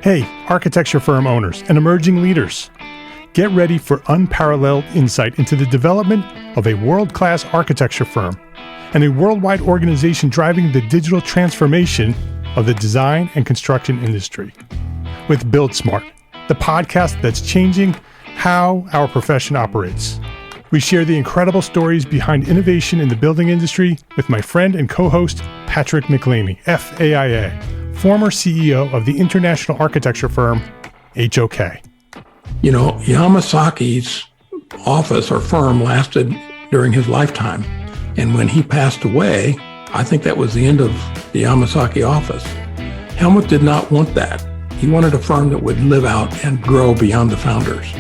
Hey, architecture firm owners and emerging leaders. Get ready for unparalleled insight into the development of a world-class architecture firm and a worldwide organization driving the digital transformation of the design and construction industry. With Build Smart, the podcast that's changing how our profession operates. We share the incredible stories behind innovation in the building industry with my friend and co-host, Patrick McLeamy, FAIA, former CEO of the international architecture firm, HOK. You know, Yamasaki's office or firm lasted during his lifetime. And when he passed away, I think that was the end of the Yamasaki office. Helmut did not want that. He wanted a firm that would live out and grow beyond the founders.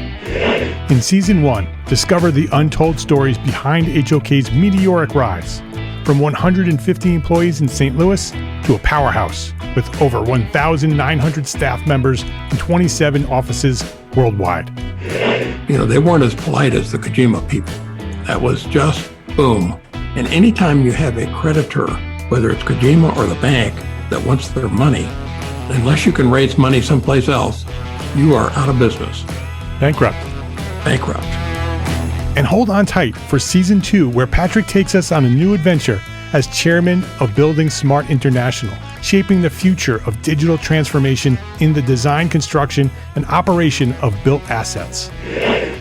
In Season 1, discover the untold stories behind HOK's meteoric rise, from 150 employees in St. Louis to a powerhouse with over 1,900 staff members and 27 offices worldwide. You know, they weren't as polite as the Kojima people. That was just boom. And anytime you have a creditor, whether it's Kojima or the bank, that wants their money, unless you can raise money someplace else, you are out of business. Bankrupt. And hold on tight for Season 2, where Patrick takes us on a new adventure as chairman of Building Smart International, shaping the future of digital transformation in the design, construction, and operation of built assets.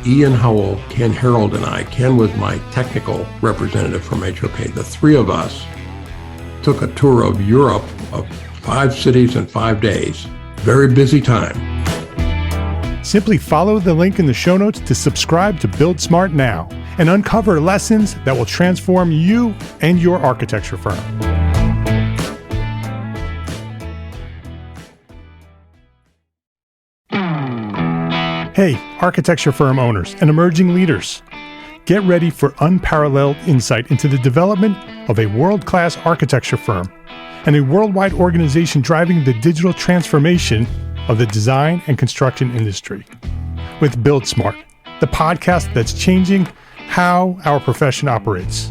Ian Howell, Ken Harold, and I, Ken was my technical representative from HOK. The three of us took a tour of Europe of 5 cities in 5 days. Very busy time. Simply follow the link in the show notes to subscribe to Build Smart now and uncover lessons that will transform you and your architecture firm. Hey, architecture firm owners and emerging leaders. Get ready for unparalleled insight into the development of a world-class architecture firm and a worldwide organization driving the digital transformation of the design and construction industry. With Build Smart, the podcast that's changing how our profession operates.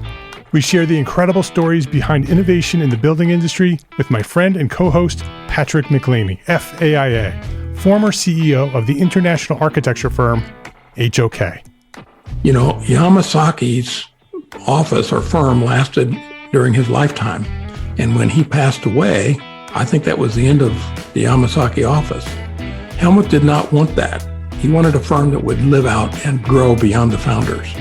We share the incredible stories behind innovation in the building industry with my friend and co-host, Patrick McLeamy, FAIA, former CEO of the international architecture firm, HOK. You know, Yamasaki's office or firm lasted during his lifetime. And when he passed away, I think that was the end of the Yamasaki office. Helmut did not want that. He wanted a firm that would live out and grow beyond the founders.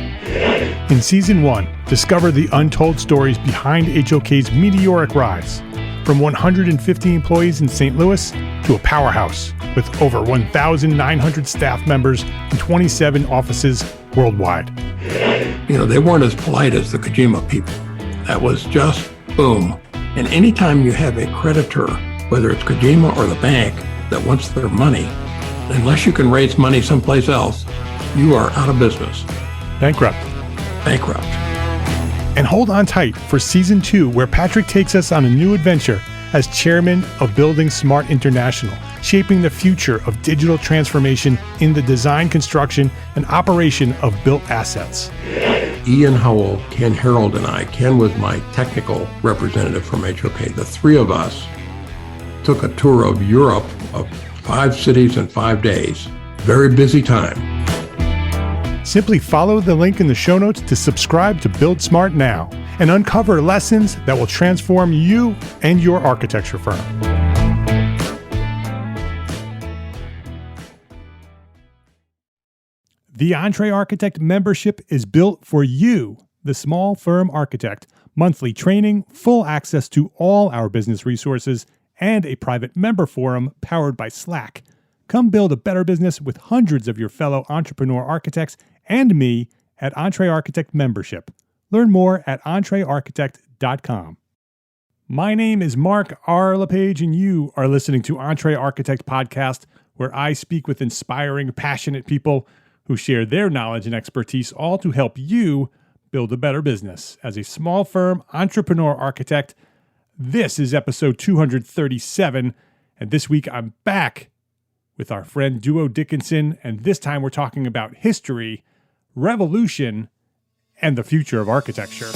In Season 1, discover the untold stories behind HOK's meteoric rise, from 150 employees in St. Louis to a powerhouse with over 1,900 staff members and 27 offices worldwide. You know, they weren't as polite as the Kojima people. That was just boom. And anytime you have a creditor, whether it's Kojima or the bank, that wants their money, unless you can raise money someplace else, you are out of business. Bankrupt. And hold on tight for Season 2, where Patrick takes us on a new adventure as chairman of Building Smart International, shaping the future of digital transformation in the design, construction, and operation of built assets. Ian Howell, Ken Harold, and I, Ken was my technical representative from HOK. The three of us took a tour of Europe of 5 cities in 5 days. Very busy time. Simply follow the link in the show notes to subscribe to Build Smart now and uncover lessons that will transform you and your architecture firm. The EntreArchitect membership is built for you, the small firm architect. Monthly training, full access to all our business resources, and a private member forum powered by Slack. Come build a better business with hundreds of your fellow entrepreneur architects and me at EntreArchitect membership. Learn more at EntreArchitect.com. My name is Mark R. LePage, and you are listening to EntreArchitect Podcast, where I speak with inspiring, passionate people who share their knowledge and expertise, all to help you build a better business. As a small firm entrepreneur architect, this is episode 237, and this week I'm back with our friend Duo Dickinson, and this time we're talking about history, revolution, and the future of architecture.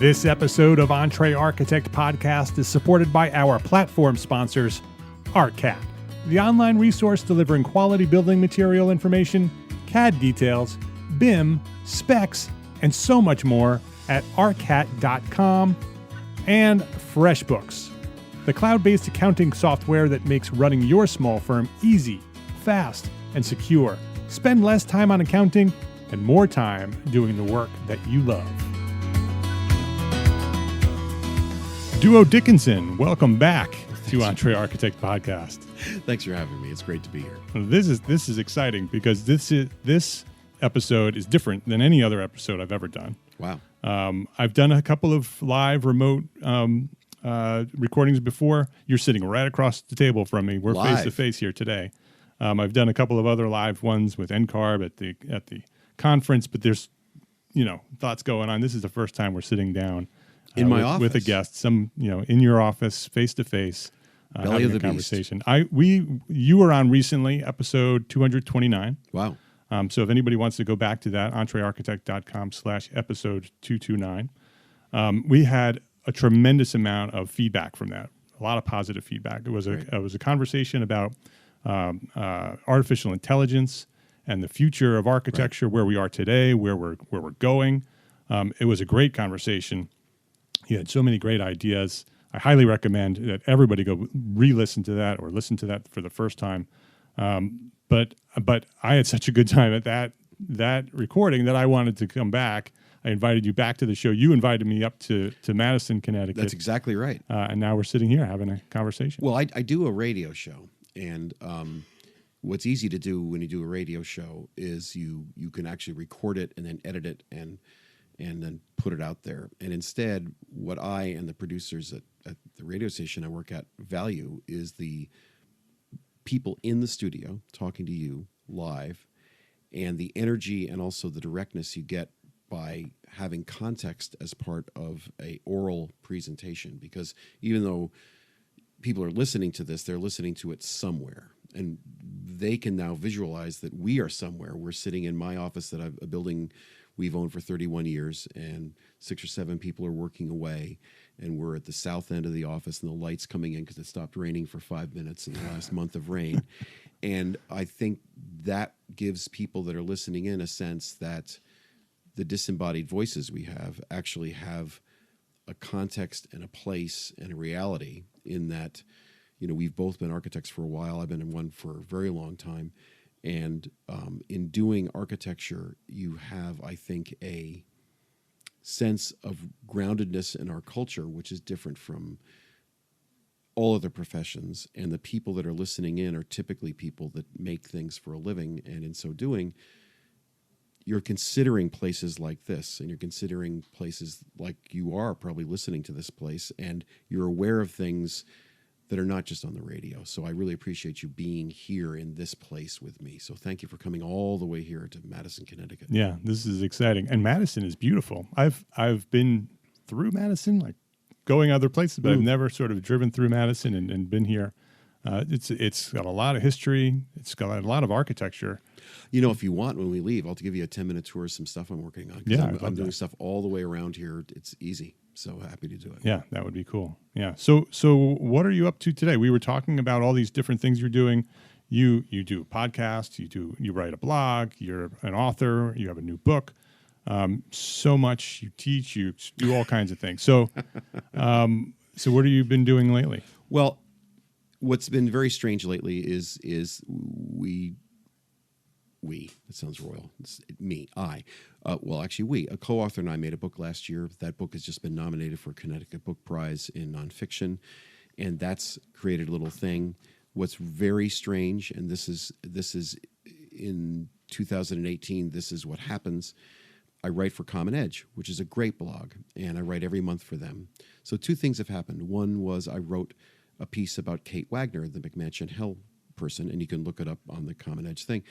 This episode of EntreArchitect podcast is supported by our platform sponsors, ARCAT, the online resource delivering quality building material information, CAD details, BIM, specs, and so much more at ARCAT.com, and Freshbooks, the cloud-based accounting software that makes running your small firm easy, fast, and secure. Spend less time on accounting and more time doing the work that you love. Duo Dickinson, welcome back to EntreArchitect podcast. Thanks for having me. It's great to be here. This is exciting because this episode is different than any other episode I've ever done. Wow. I've done a couple of live remote recordings before. You're sitting right across the table from me. We're face to face here today. I've done a couple of other live ones with NCARB at the conference, but there's thoughts going on. This is the first time we're sitting down in my office with a guest. In your office, face to face, having a conversation. You were on recently, episode 229. Wow. So if anybody wants to go back to that, entrearchitect.com/episode 229. We had a tremendous amount of feedback from that. A lot of positive feedback. It was a conversation about artificial intelligence and the future of architecture, where we are today, where we're going. It was a great conversation. He had so many great ideas. I highly recommend that everybody go re-listen to that or listen to that for the first time. But I had such a good time at that recording that I wanted to come back. I invited you back to the show. You invited me up to Madison, Connecticut. That's exactly right. And now we're sitting here having a conversation. Well, I do a radio show, and what's easy to do when you do a radio show is you can actually record it and then edit it and then put it out there. And instead, what I and the producers at the radio station I work at value is the people in the studio talking to you live, and the energy and also the directness you get by having context as part of a oral presentation. Because even though people are listening to this, they're listening to it somewhere, and they can now visualize that we are somewhere. We're sitting in my office that a building we've owned for 31 years, and 6 or 7 people are working away, and we're at the south end of the office, and the light's coming in because it stopped raining for 5 minutes in the last month of rain. And I think that gives people that are listening in a sense that the disembodied voices we have actually have a context and a place and a reality, in that, we've both been architects for a while. I've been in one for a very long time. And in doing architecture, you have, I think, a sense of groundedness in our culture, which is different from all other professions. And the people that are listening in are typically people that make things for a living. And in so doing, you're considering places like this, and you're considering places like you are probably listening to this place, and you're aware of things that are not just on the radio. So I really appreciate you being here in this place with me. So thank you for coming all the way here to Madison, Connecticut. Yeah, this is exciting. And Madison is beautiful. I've been through Madison, like going other places, but I've never sort of driven through Madison and been here. It's got a lot of history. It's got a lot of architecture. If you want, when we leave, I'll give you a 10-minute tour of some stuff I'm working on. Yeah, I'm doing stuff all the way around here. It's easy. So happy to do it. Yeah, that would be cool. Yeah. So what are you up to today? We were talking about all these different things you're doing. You do podcasts. You write a blog. You're an author. You have a new book. So much. You teach. You do all kinds of things. So what have you been doing lately? Well, what's been very strange lately is we, it sounds royal. It's me, I. We, a co-author and I made a book last year. That book has just been nominated for a Connecticut Book Prize in nonfiction, and that's created a little thing. What's very strange, and this is in 2018, this is what happens. I write for Common Edge, which is a great blog, and I write every month for them. So 2 things have happened. One was I wrote a piece about Kate Wagner, the McMansion Hell person, and you can look it up on the Common Edge thing.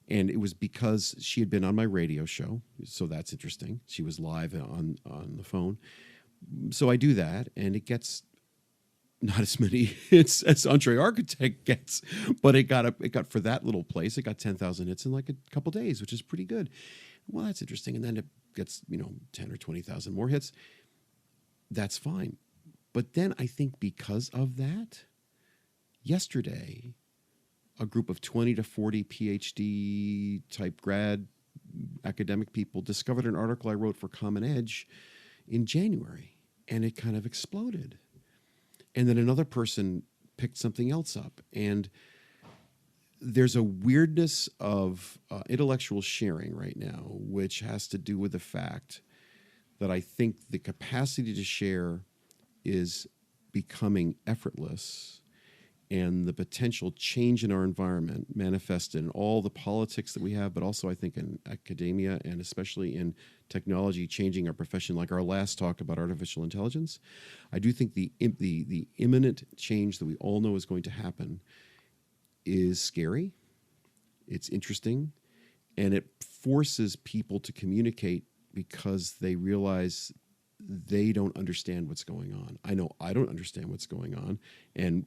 And it was because she had been on my radio show, so that's interesting. She was live on the phone. So I do that, and it gets not as many hits as EntreArchitect gets, but it got for that little place, it got 10,000 hits in like a couple days, which is pretty good. Well, that's interesting. And then it gets 10 or 20,000 more hits. that's fine. But then I think because of that, yesterday, a group of 20 to 40 PhD type grad academic people discovered an article I wrote for Common Edge in January, and it kind of exploded. And then another person picked something else up. And there's a weirdness of intellectual sharing right now, which has to do with the fact that I think the capacity to share is becoming effortless, and the potential change in our environment manifested in all the politics that we have, but also I think in academia and especially in technology changing our profession, like our last talk about artificial intelligence. I do think the imminent change that we all know is going to happen is scary. It's interesting, and it forces people to communicate because they realize they don't understand what's going on. I know I don't understand what's going on. And,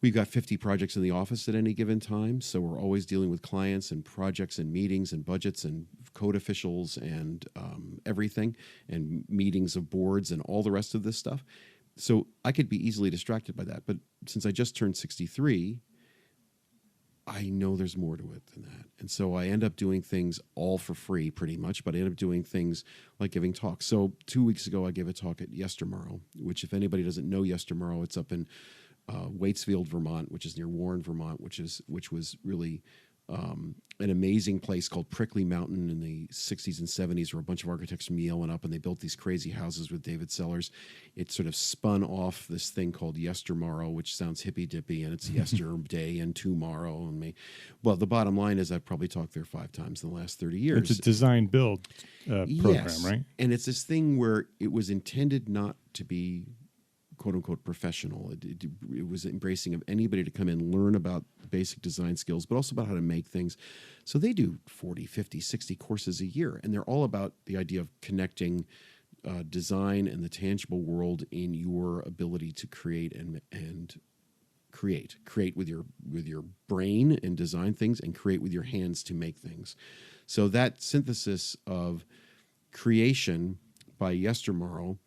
we've got 50 projects in the office at any given time. So we're always dealing with clients and projects and meetings and budgets and code officials and everything, and meetings of boards and all the rest of this stuff. So I could be easily distracted by that. But since I just turned 63, I know there's more to it than that. And so I end up doing things all for free pretty much, but I end up doing things like giving talks. So 2 weeks ago, I gave a talk at Yestermorrow, which if anybody doesn't know Yestermorrow, it's up in Waitsfield, Vermont, which is near Warren, Vermont, which was really an amazing place called Prickly Mountain in the 60s and 70s, where a bunch of architects from Yale went up and they built these crazy houses with David Sellers. It sort of spun off this thing called Yestermorrow, which sounds hippy-dippy, and it's yesterday and tomorrow. Well, the bottom line is I've probably talked there 5 times in the last 30 years. It's a design-build program, yes. right? And it's this thing where it was intended not to be quote-unquote professional. It was embracing of anybody to come in, learn about basic design skills, but also about how to make things. So they do 40, 50, 60 courses a year, and they're all about the idea of connecting design and the tangible world in your ability to create and create with your brain and design things, and create with your hands to make things. So that synthesis of creation by Yestermorrow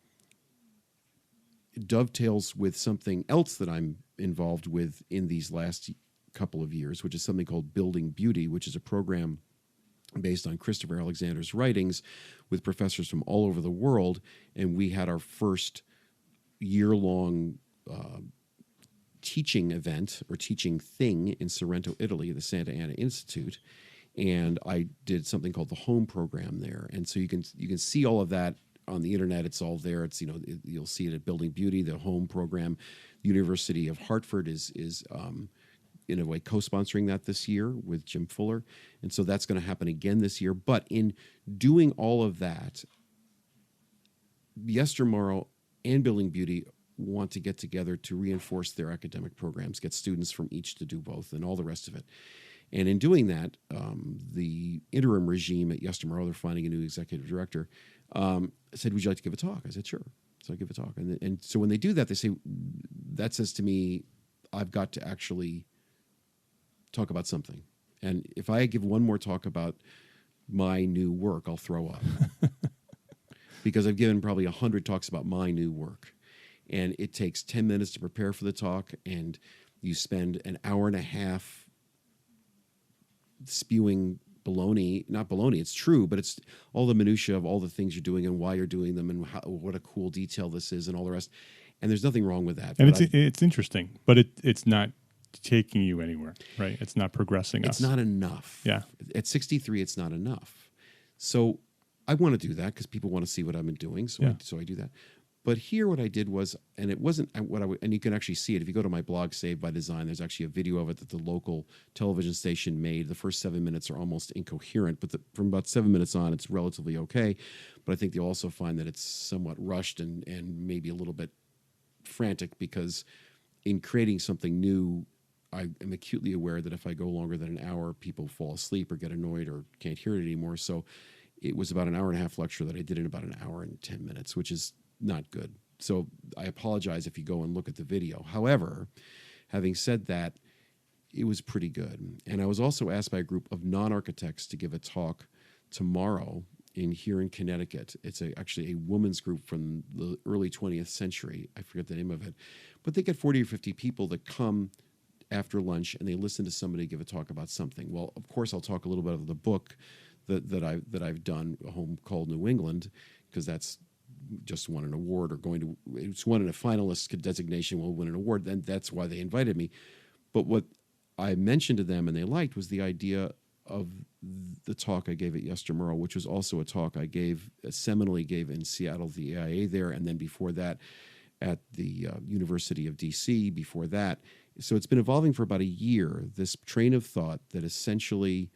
dovetails with something else that I'm involved with in these last couple of years, which is something called Building Beauty, which is a program based on Christopher Alexander's writings with professors from all over the world. And we had our first year-long teaching event or teaching thing in Sorrento, Italy, at the Santa Ana Institute. And I did something called the Home Program there. And so you can see all of that on the internet. It's all there. It's, you'll see it at Building Beauty, the Home Program. The University of Hartford is in a way co-sponsoring that this year with Jim Fuller. And so that's going to happen again this year. But in doing all of that, Yestermorrow and Building Beauty want to get together to reinforce their academic programs, get students from each to do both, and all the rest of it. And in doing that, the interim regime at Yestermorrow, they're finding a new executive director, said, "Would you like to give a talk?" I said, "Sure." So I give a talk. And so when they do that, they say, that says to me, I've got to actually talk about something. And if I give one more talk about my new work, I'll throw up. Because I've given probably 100 talks about my new work. And it takes 10 minutes to prepare for the talk, and you spend an hour and a half spewing baloney. Not baloney, it's true, but it's all the minutia of all the things you're doing and why you're doing them and what a cool detail this is and all the rest. And there's nothing wrong with that. And it's interesting, but it's not taking you anywhere, right? It's not progressing us. It's not enough. Yeah. At 63, it's not enough. So I want to do that because people want to see what I've been doing. So I do that. But here what I did was, and it wasn't what I would, and you can actually see it. If you go to my blog, Saved by Design, there's actually a video of it that the local television station made. The first 7 minutes are almost incoherent, but from about 7 minutes on, it's relatively okay. But I think you'll also find that it's somewhat rushed and maybe a little bit frantic, because in creating something new, I am acutely aware that if I go longer than an hour, people fall asleep or get annoyed or can't hear it anymore. So it was about an hour and a half lecture that I did in about an hour and 10 minutes, which is not good. So I apologize if you go and look at the video. However, having said that, it was pretty good. And I was also asked by a group of non-architects to give a talk tomorrow here in Connecticut. It's actually a women's group from the early 20th century. I forget the name of it. But they get 40 or 50 people that come after lunch and they listen to somebody give a talk about something. Well, of course, I'll talk a little bit of the book that I've done, A Home Called New England, because that's just won an award, or it's won a finalist designation, will win an award. Then that's why they invited me. But what I mentioned to them and they liked was the idea of the talk I gave at Yestermorrow, which was also a talk I seminally gave in Seattle, the AIA there, and then before that at the University of DC before that. So it's been evolving for about a year, this train of thought that essentially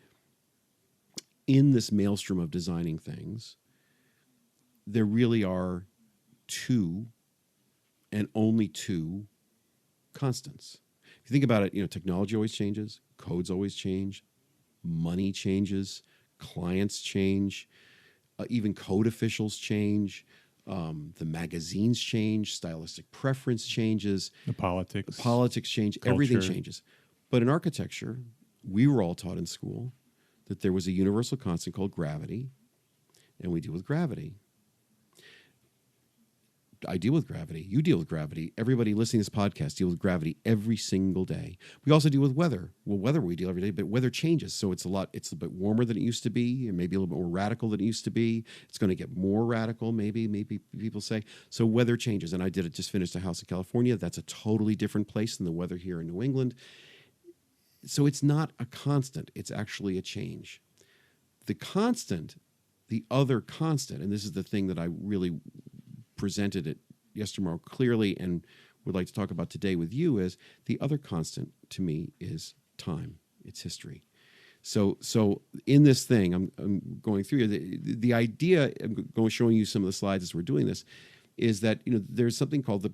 in this maelstrom of designing things, there really are two and only two constants. If you think about it, technology always changes, codes always change, money changes, clients change, even code officials change, the magazines change, stylistic preference changes, the politics change, culture. Everything changes. But in architecture, we were all taught in school that there was a universal constant called gravity, and we deal with gravity. I deal with gravity. You deal with gravity. Everybody listening to this podcast deals with gravity every single day. We also deal with weather. Well, weather we deal every day, but weather changes. So it's a bit warmer than it used to be, and maybe a little bit more radical than it used to be. It's going to get more radical, maybe people say. So weather changes. And I just finished a house in California. That's a totally different place than the weather here in New England. So it's not a constant. It's actually a change. The constant, the other constant, and this is the thing that I really presented it yesterday clearly and would like to talk about today with you, is the other constant to me is time. It's history. So in this thing, I'm going through the idea. I'm showing you some of the slides as we're doing this, is that there's something called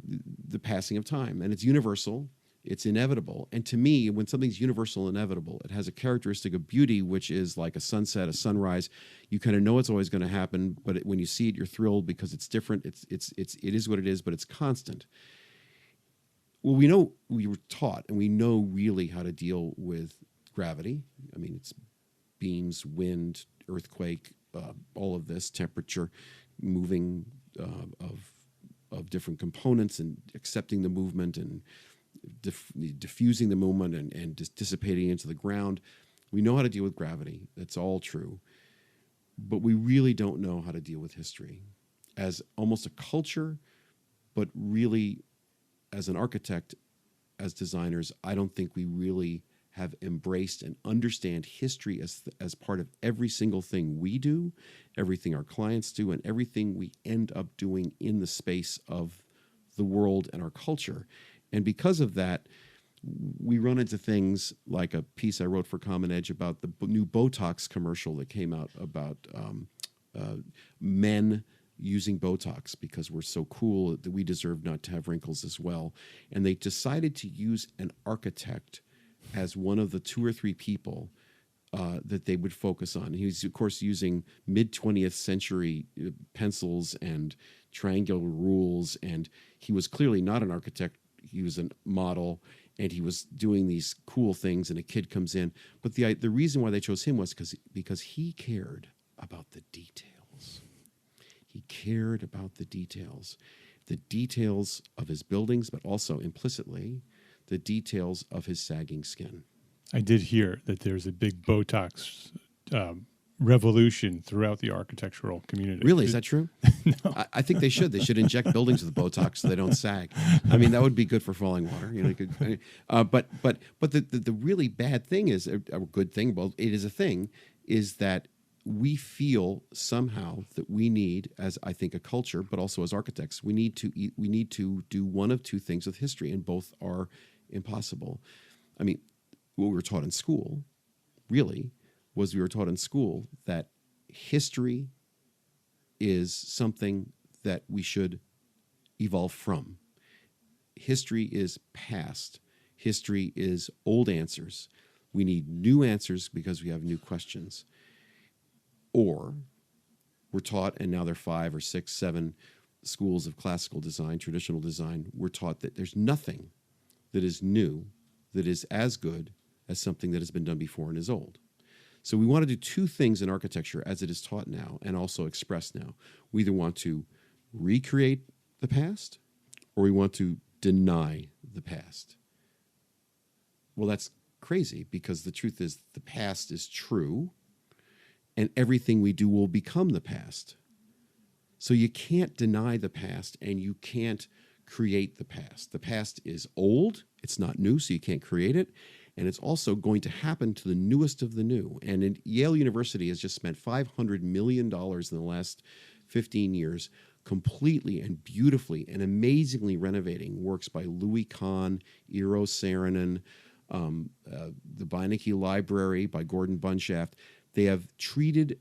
the passing of time, and it's universal. It's inevitable. And to me, when something's universal and inevitable, it has a characteristic of beauty, which is like a sunset, a sunrise. You kind of know it's always going to happen, but when you see it, you're thrilled because it's different. It is what it is, but it's constant. Well, we were taught, and we know really how to deal with gravity. I mean, it's beams, wind, earthquake, all of this, temperature, moving of different components, and accepting the movement, and diffusing the movement and dissipating into the ground. We know how to deal with gravity. That's all true. But we really don't know how to deal with history as almost a culture, but really as an architect, as designers, I don't think we really have embraced and understand history as part of every single thing we do, everything our clients do, and everything we end up doing in the space of the world and our culture. And because of that, we run into things like a piece I wrote for Common Edge about the new Botox commercial that came out about men using Botox because we're so cool that we deserve not to have wrinkles as well. And they decided to use an architect as one of the 2 or 3 people that they would focus on. He was, of course, using mid-20th century pencils and triangular rules, and he was clearly not an architect. He was a model, and he was doing these cool things, and a kid comes in. But the reason why they chose him was because he cared about the details. He cared about the details of his buildings, but also implicitly the details of his sagging skin. I did hear that there's a big Botox revolution throughout the architectural community. Really? Is that true? No. I think they should. They should inject buildings with Botox so they don't sag. I mean, that would be good for falling water. But the really bad thing is, a good thing, well, it is a thing, is that we feel somehow that we need, as I think a culture, but also as architects, we need to do one of two things with history, and both are impossible. I mean, what we were taught in school, really, was we were taught in school that history is something that we should evolve from. History is past. History is old answers. We need new answers because we have new questions. Or we're taught, and now there are 5 or 6, 7 schools of classical design, traditional design, we're taught that there's nothing that is new that is as good as something that has been done before and is old. So we want to do two things in architecture as it is taught now and also expressed now. We either want to recreate the past or we want to deny the past. Well, that's crazy because the truth is the past is true and everything we do will become the past. So you can't deny the past and you can't create the past. The past is old, it's not new, so you can't create it. And it's also going to happen to the newest of the new. And Yale University has just spent $500 million in the last 15 years completely and beautifully and amazingly renovating works by Louis Kahn, Eero Saarinen, the Beinecke Library by Gordon Bunshaft. They have treated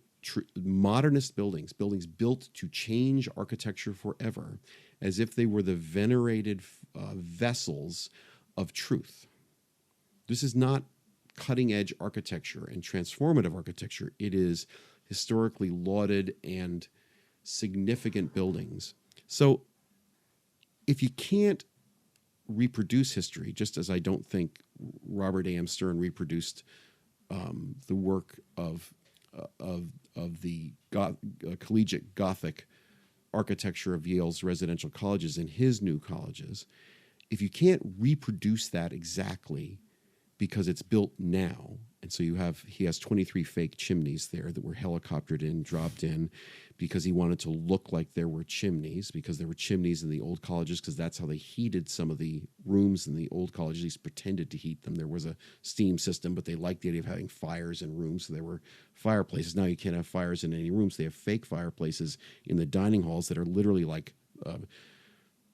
modernist buildings built to change architecture forever, as if they were the venerated vessels of truth. This is not cutting-edge architecture and transformative architecture. It is historically lauded and significant buildings. So if you can't reproduce history, just as I don't think Robert A.M. Stern reproduced the work of the collegiate Gothic architecture of Yale's residential colleges and his new colleges, if you can't reproduce that exactly because it's built now, and so he has 23 fake chimneys there that were helicoptered in, dropped in, because he wanted to look like there were chimneys, because there were chimneys in the old colleges, because that's how they heated some of the rooms in the old colleges. They pretended to heat them. There was a steam system, but they liked the idea of having fires in rooms, so there were fireplaces. Now you can't have fires in any rooms. They have fake fireplaces in the dining halls that are literally like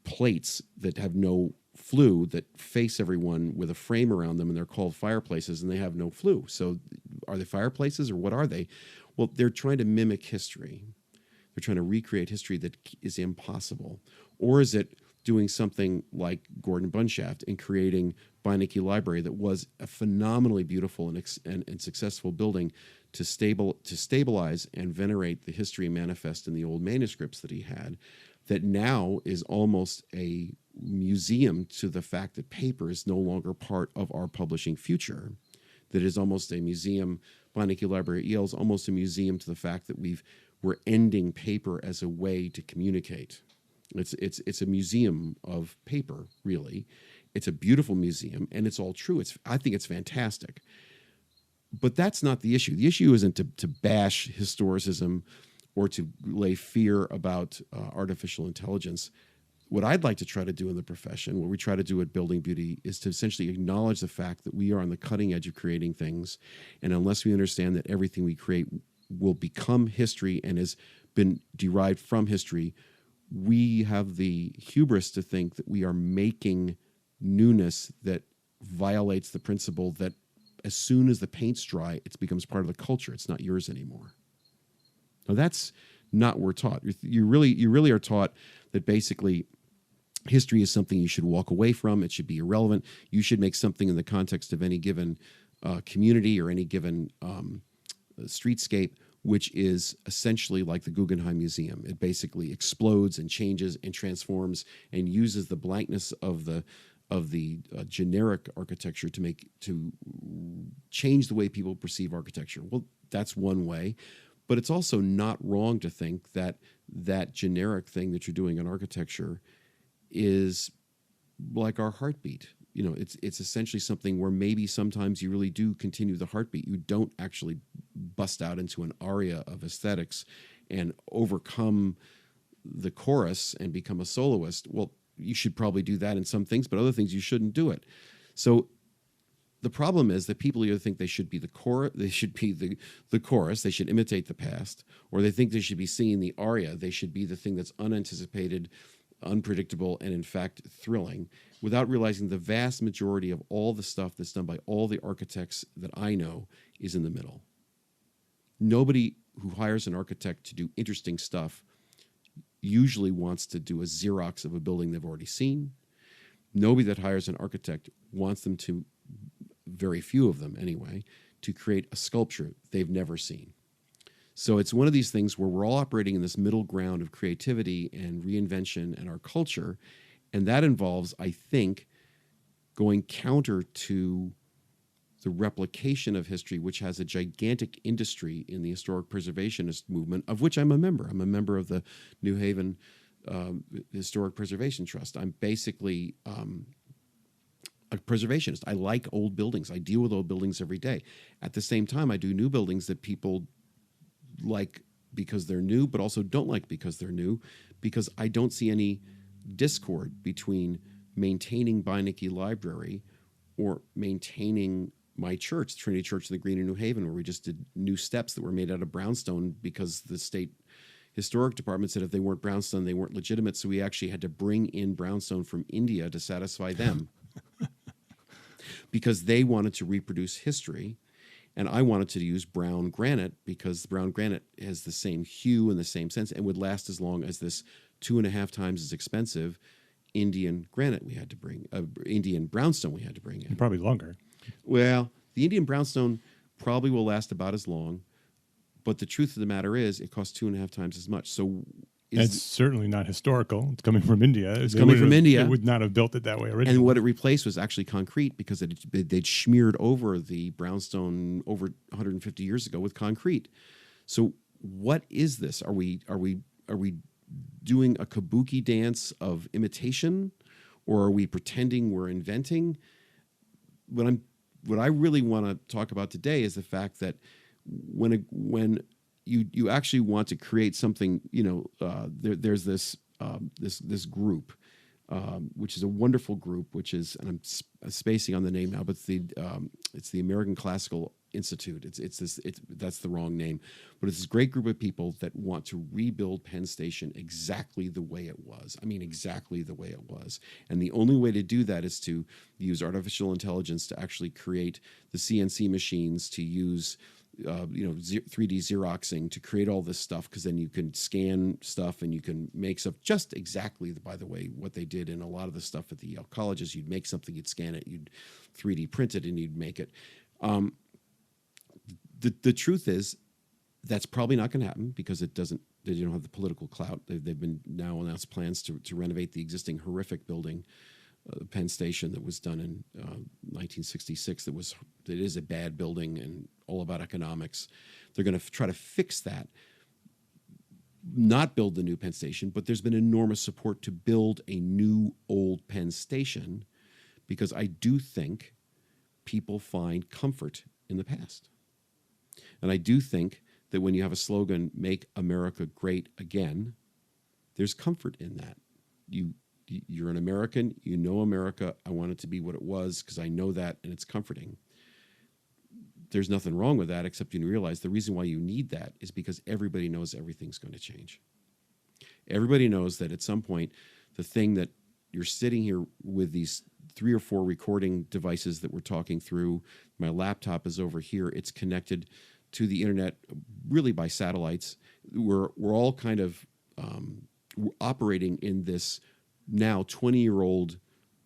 plates that have no flue that face everyone with a frame around them, and they're called fireplaces, and they have no flue. So are they fireplaces or what are they? Well, they're trying to mimic history. They're trying to recreate history that is impossible. Or is it doing something like Gordon Bunshaft and creating Beinecke Library that was a phenomenally beautiful and successful building to stabilize and venerate the history manifest in the old manuscripts that he had, that now is almost a museum to the fact that paper is no longer part of our publishing future, that is almost a museum. Beinecke Library at Yale is almost a museum to the fact that we're ending paper as a way to communicate. It's a museum of paper, really. It's a beautiful museum, and it's all true. I think it's fantastic. But that's not the issue. The issue isn't to bash historicism or to lay fear about artificial intelligence. What I'd like to try to do in the profession, what we try to do at Building Beauty, is to essentially acknowledge the fact that we are on the cutting edge of creating things. And unless we understand that everything we create will become history and has been derived from history, we have the hubris to think that we are making newness that violates the principle that as soon as the paint's dry, it becomes part of the culture. It's not yours anymore. Now, that's not what we're taught. You really are taught that basically history is something you should walk away from. It should be irrelevant. You should make something in the context of any given community or any given streetscape, which is essentially like the Guggenheim Museum. It basically explodes and changes and transforms and uses the blankness of the generic architecture to change the way people perceive architecture. Well, that's one way. But it's also not wrong to think that that generic thing that you're doing in architecture is like our heartbeat. You know, it's essentially something where maybe sometimes you really do continue the heartbeat. You don't actually bust out into an aria of aesthetics and overcome the chorus and become a soloist. Well, you should probably do that in some things, but other things you shouldn't do it. So the problem is that people either think they should be the chorus, they should imitate the past, or they think they should be singing the aria. They should be the thing that's unanticipated, unpredictable, and in fact thrilling, without realizing the vast majority of all the stuff that's done by all the architects that I know is in the middle. Nobody who hires an architect to do interesting stuff usually wants to do a Xerox of a building they've already seen. Nobody that hires an architect wants them to, very few of them anyway, to create a sculpture they've never seen. So it's one of these things where we're all operating in this middle ground of creativity and reinvention and our culture, and that involves, I think, going counter to the replication of history, which has a gigantic industry in the historic preservationist movement, of which I'm a member. I'm a member of the New Haven Historic Preservation Trust. I'm basically a preservationist. I like old buildings. I deal with old buildings every day. At the same time, I do new buildings that people like because they're new, but also don't like because they're new, because I don't see any discord between maintaining Beinecke Library or maintaining my church, Trinity Church in the Green in New Haven, where we just did new steps that were made out of brownstone because the state historic department said if they weren't brownstone, they weren't legitimate. So we actually had to bring in brownstone from India to satisfy them because they wanted to reproduce history. And I wanted to use brown granite because brown granite has the same hue and the same sense and would last as long as this 2.5 times as expensive Indian granite we had to bring, Indian brownstone we had to bring in. Probably longer. Well, the Indian brownstone probably will last about as long, but the truth of the matter is it costs 2.5 times as much. So it's certainly not historical. It's coming from India. It's coming from India. They would not have built it that way originally. And what it replaced was actually concrete because they'd smeared over the brownstone over 150 years ago with concrete. So what is this? Are we doing a kabuki dance of imitation, or are we pretending we're inventing? What I really want to talk about today is the fact that when you actually want to create something, there's this group, which is a wonderful group, which is, and I'm spacing on the name now, but it's the American Classical Institute. That's the wrong name, but it's this great group of people that want to rebuild Penn Station exactly the way it was. I mean, exactly the way it was. And the only way to do that is to use artificial intelligence to actually create the CNC machines, to use 3D Xeroxing to create all this stuff, because then you can scan stuff and you can make stuff just exactly, by the way, what they did in a lot of the stuff at the Yale colleges. You'd make something, you'd scan it, you'd 3D print it, and you'd make it. The truth is that's probably not going to happen because they don't have the political clout. They've been now announced plans to renovate the existing horrific building, Penn Station, that was done in 1966. It is a bad building and all about economics. They're going to try to fix that, not build the new Penn Station, but there's been enormous support to build a new old Penn Station because I do think people find comfort in the past. And I do think that when you have a slogan, "Make America Great Again," there's comfort in that. You're an American, you know America, I want it to be what it was because I know that, and it's comforting. There's nothing wrong with that, except you realize the reason why you need that is because everybody knows everything's going to change. Everybody knows that at some point, the thing that you're sitting here with these 3 or 4 recording devices that we're talking through, my laptop is over here, it's connected to the internet really by satellites. We're all kind of operating in this now 20-year-old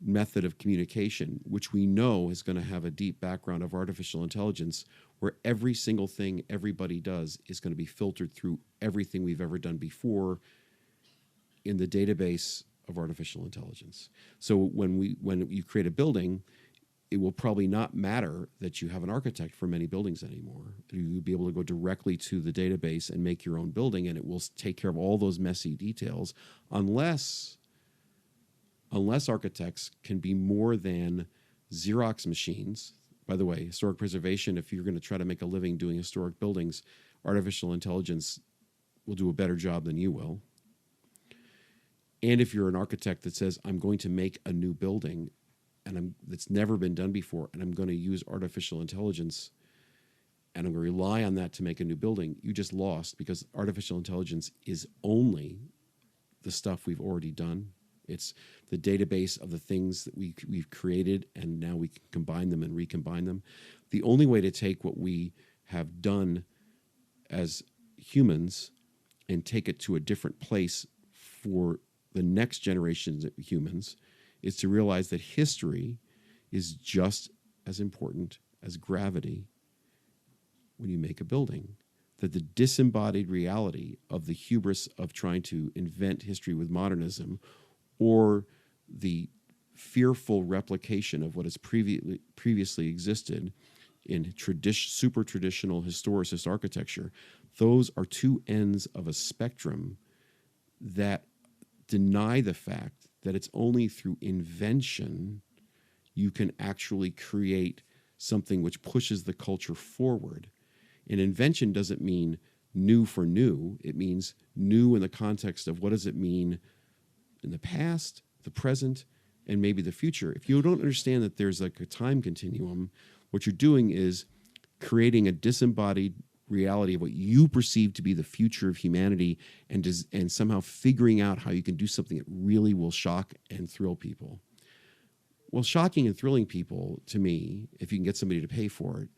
method of communication, which we know is going to have a deep background of artificial intelligence, where every single thing everybody does is going to be filtered through everything we've ever done before in the database of artificial intelligence. So when you create a building, it will probably not matter that you have an architect for many buildings anymore. You'll be able to go directly to the database and make your own building, and it will take care of all those messy details, unless architects can be more than Xerox machines. By the way, historic preservation, if you're going to try to make a living doing historic buildings, artificial intelligence will do a better job than you will. And if you're an architect that says, I'm going to make a new building and that's never been done before, and I'm going to use artificial intelligence and I'm going to rely on that to make a new building, you just lost, because artificial intelligence is only the stuff we've already done. It's the database of the things that we've created, and now we can combine them and recombine them. The only way to take what we have done as humans and take it to a different place for the next generations of humans is to realize that history is just as important as gravity when you make a building. That the disembodied reality of the hubris of trying to invent history with modernism, or the fearful replication of what has previously existed, in super traditional historicist architecture, those are two ends of a spectrum that deny the fact that it's only through invention you can actually create something which pushes the culture forward. And invention doesn't mean new for new. It means new in the context of what does it mean in the past, the present, and maybe the future. If you don't understand that there's like a time continuum, what you're doing is creating a disembodied reality of what you perceive to be the future of humanity, and somehow figuring out how you can do something that really will shock and thrill people. Well, shocking and thrilling people, to me, if you can get somebody to pay for it,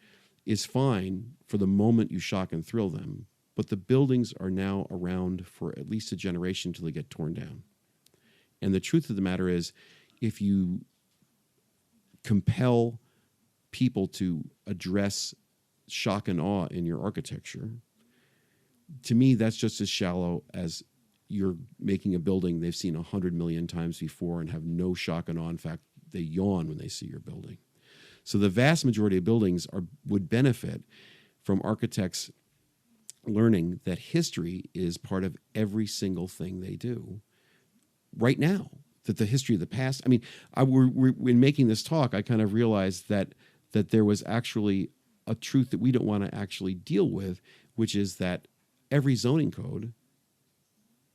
is fine for the moment you shock and thrill them. But the buildings are now around for at least a generation until they get torn down. And the truth of the matter is, if you compel people to address shock and awe in your architecture, to me, that's just as shallow as you're making a building they've seen 100 million times before and have no shock and awe. In fact, they yawn when they see your building. So the vast majority of buildings would benefit from architects learning that history is part of every single thing they do right now, that the history of the past. I mean, when making this talk, I kind of realized that there was actually a truth that we don't want to actually deal with, which is that every zoning code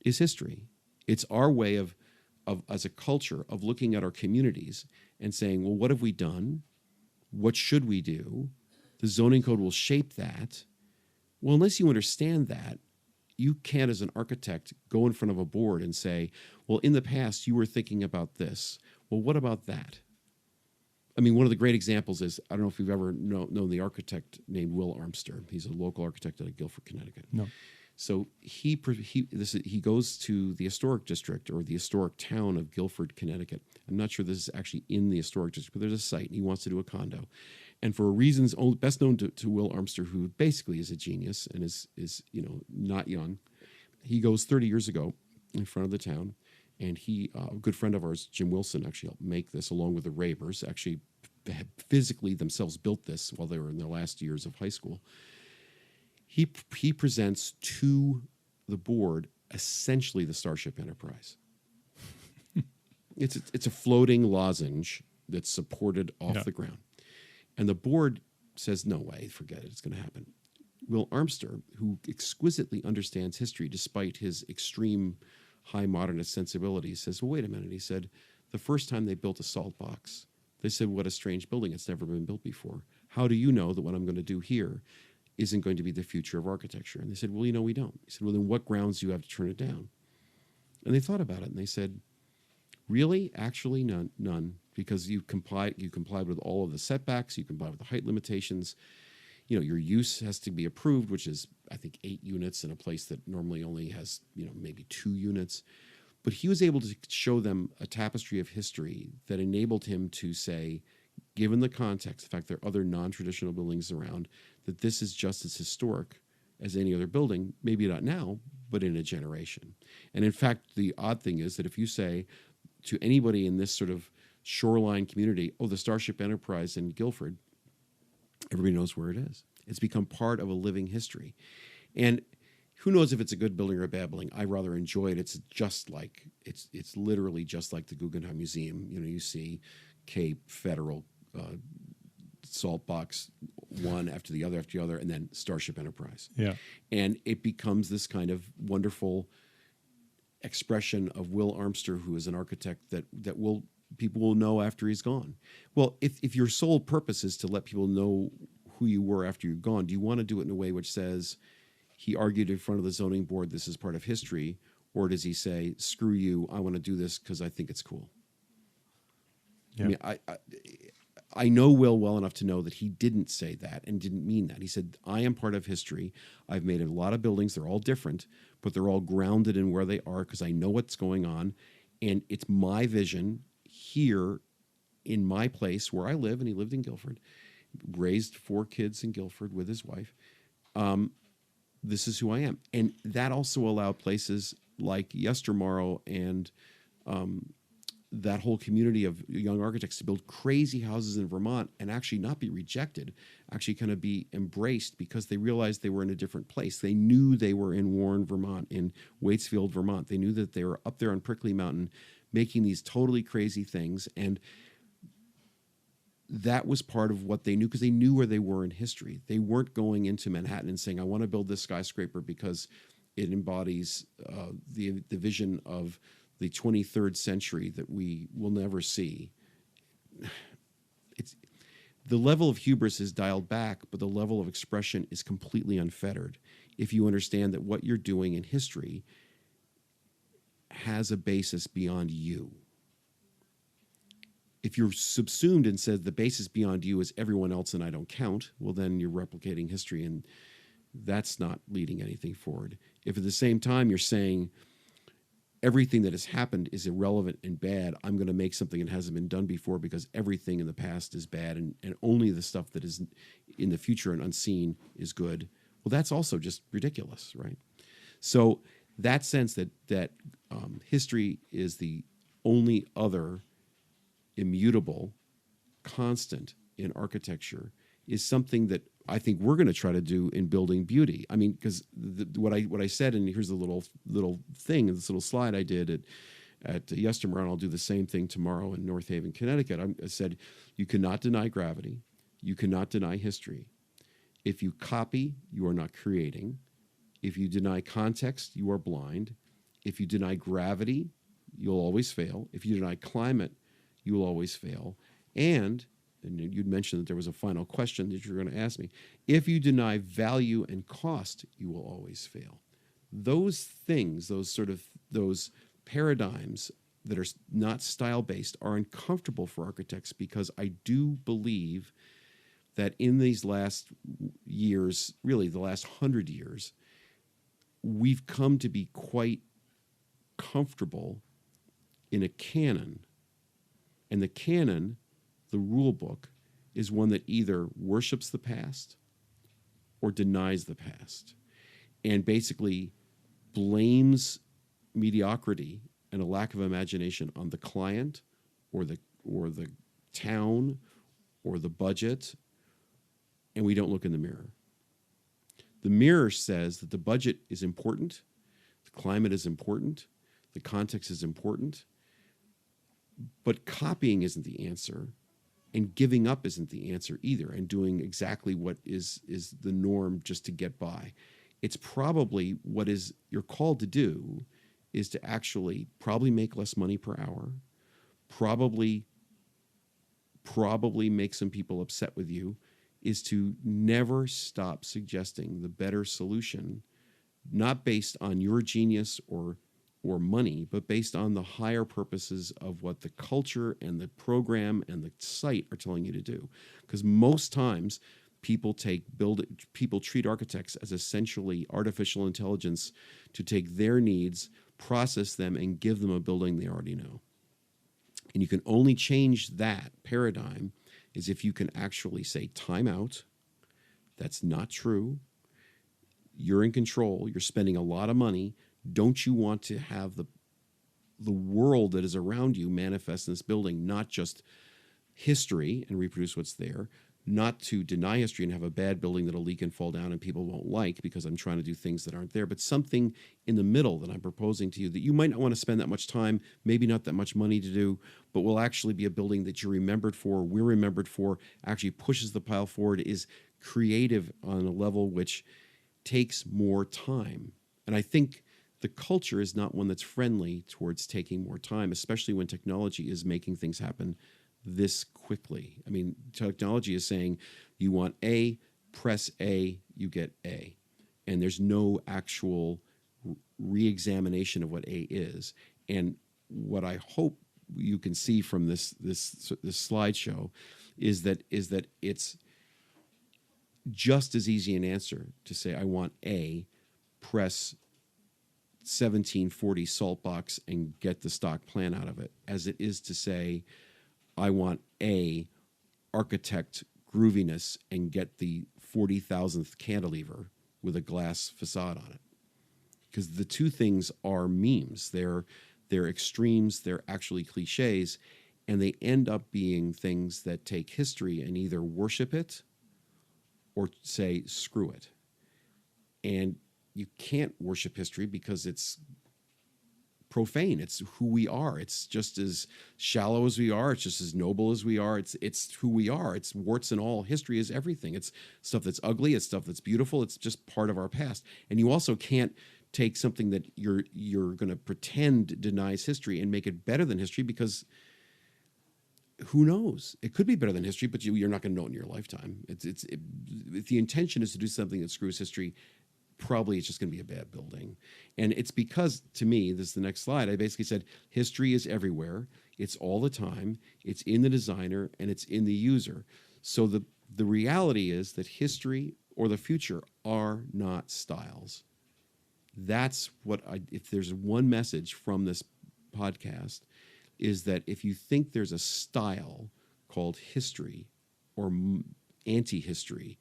is history. It's our way of as a culture of looking at our communities and saying, well, what have we done? What should we do? The zoning code will shape that. Well, unless you understand that, you can't, as an architect, go in front of a board and say, well, in the past, you were thinking about this. Well, what about that? I mean, one of the great examples is, I don't know if you've ever known the architect named Will Armster. He's a local architect out of Guilford, Connecticut. No. So he goes to the historic district or the historic town of Guilford, Connecticut. I'm not sure this is actually in the historic district, but there's a site, and he wants to do a condo. And for reasons best known to Will Armster, who basically is a genius and is not young, he goes 30 years ago in front of the town, and a good friend of ours, Jim Wilson, actually helped make this along with the Rabers. Actually, had physically themselves built this while they were in their last years of high school. He presents to the board essentially the Starship Enterprise. It's a floating lozenge that's supported off the ground. And the board says, no way, forget it, it's going to happen. Will Armster, who exquisitely understands history despite his extreme high modernist sensibilities, says, well, wait a minute. He said, the first time they built a salt box, they said, what a strange building. It's never been built before. How do you know that what I'm going to do here isn't going to be the future of architecture? And they said, well, we don't. He said, well, then what grounds do you have to turn it down? And they thought about it, and they said, really? Actually, none, because you complied with all of the setbacks, you complied with the height limitations. Your use has to be approved, which is, I think, 8 units in a place that normally only has, maybe 2 units. But he was able to show them a tapestry of history that enabled him to say, given the context, the fact there are other non-traditional buildings around, that this is just as historic as any other building, maybe not now, but in a generation. And in fact, the odd thing is that if you say to anybody in this sort of shoreline community, oh, the Starship Enterprise in Guilford, everybody knows where it is. It's become part of a living history. And who knows if it's a good building or a bad building? I rather enjoy it. It's literally just like the Guggenheim Museum. You see Cape, Federal, Salt Box, one after the other, and then Starship Enterprise. Yeah. And it becomes this kind of wonderful expression of Will Armster, who is an architect that people will know after he's gone. Well, if your sole purpose is to let people know who you were after you're gone, do you want to do it in a way which says he argued in front of the zoning board, this is part of history, or does he say, screw you, I want to do this because I think it's cool? Yeah. I mean, I know Will well enough to know that he didn't say that and didn't mean that. He said, I am part of history. I've made a lot of buildings. They're all different, but they're all grounded in where they are because I know what's going on. And it's my vision here in my place where I live, and he lived in Guilford, raised 4 kids in Guilford with his wife. This is who I am. And that also allowed places like Yestermorrow and that whole community of young architects to build crazy houses in Vermont and actually not be rejected, actually kind of be embraced because they realized they were in a different place. They knew they were in Warren, Vermont, in Waitsfield, Vermont. They knew that they were up there on Prickly Mountain making these totally crazy things. And that was part of what they knew because they knew where they were in history. They weren't going into Manhattan and saying, I want to build this skyscraper because it embodies the vision of the 23rd century that we will never see. It's the level of hubris is dialed back, but the level of expression is completely unfettered. If you understand that what you're doing in history has a basis beyond you. If you're subsumed and says the basis beyond you is everyone else and I don't count, well, then you're replicating history, and that's not leading anything forward. If at the same time you're saying everything that has happened is irrelevant and bad, I'm going to make something that hasn't been done before because everything in the past is bad and only the stuff that is in the future and unseen is good, well, that's also just ridiculous, right? So that sense that history is the only other immutable constant in architecture is something that I think we're going to try to do in building beauty. I mean, because what I said, and here's the little thing, this little slide I did at Yestermore, and I'll do the same thing tomorrow in North Haven, Connecticut. I said, you cannot deny gravity. You cannot deny history. If you copy, you are not creating. If you deny context, you are blind. If you deny gravity, you'll always fail. If you deny climate, you will always fail. And you'd mentioned that there was a final question that you're going to ask me. If you deny value and cost, you will always fail. Those things, those paradigms that are not style-based are uncomfortable for architects because I do believe that in these last years, really the last 100 years, we've come to be quite comfortable in a canon. And the canon, the rule book, is one that either worships the past or denies the past and basically blames mediocrity and a lack of imagination on the client or the town or the budget, and we don't look in the mirror. The mirror says that the budget is important, the climate is important, the context is important, but copying isn't the answer, and giving up isn't the answer either, and doing exactly what is the norm just to get by. It's probably what is you're called to do is to actually probably make less money per hour, probably make some people upset with you, is to never stop suggesting the better solution, not based on your genius or money, but based on the higher purposes of what the culture and the program and the site are telling you to do. Because most times people treat architects as essentially artificial intelligence to take their needs, process them, and give them a building they already know. And you can only change that paradigm is if you can actually say, time out, that's not true. You're in control. You're spending a lot of money. Don't you want to have the world that is around you manifest in this building, not just history and reproduce what's there, not to deny history and have a bad building that'll leak and fall down and people won't like because I'm trying to do things that aren't there, but something in the middle that I'm proposing to you that you might not want to spend that much time, maybe not that much money to do, but will actually be a building that you're remembered for, we're remembered for, actually pushes the pile forward, is creative on a level which takes more time. And I think the culture is not one that's friendly towards taking more time, especially when technology is making things happen this quickly. I mean, technology is saying you want A, press A, you get A. And there's no actual re-examination of what A is. And what I hope you can see from this slideshow is that it's just as easy an answer to say, I want A, press 1740 salt box and get the stock plan out of it, as it is to say, I want A, architect grooviness and get the 40,000th cantilever with a glass facade on it. Because the two things are memes. They're they're extremes, they're actually cliches, and they end up being things that take history and either worship it or say, screw it. And you can't worship history because it's profane. It's who we are. It's just as shallow as we are. It's just as noble as we are. It's who we are. It's warts and all. History is everything. It's stuff that's ugly. It's stuff that's beautiful. It's just part of our past. And you also can't take something that you're going to pretend denies history and make it better than history, because who knows? It could be better than history, but you're not going to know it in your lifetime. If the intention is to do something that screws history, probably it's just going to be a bad building. And it's because, to me, this is the next slide, I basically said history is everywhere. It's all the time. It's in the designer and it's in the user. So the reality is that history or the future are not styles. That's what if there's one message from this podcast, is that if you think there's a style called history or anti-history,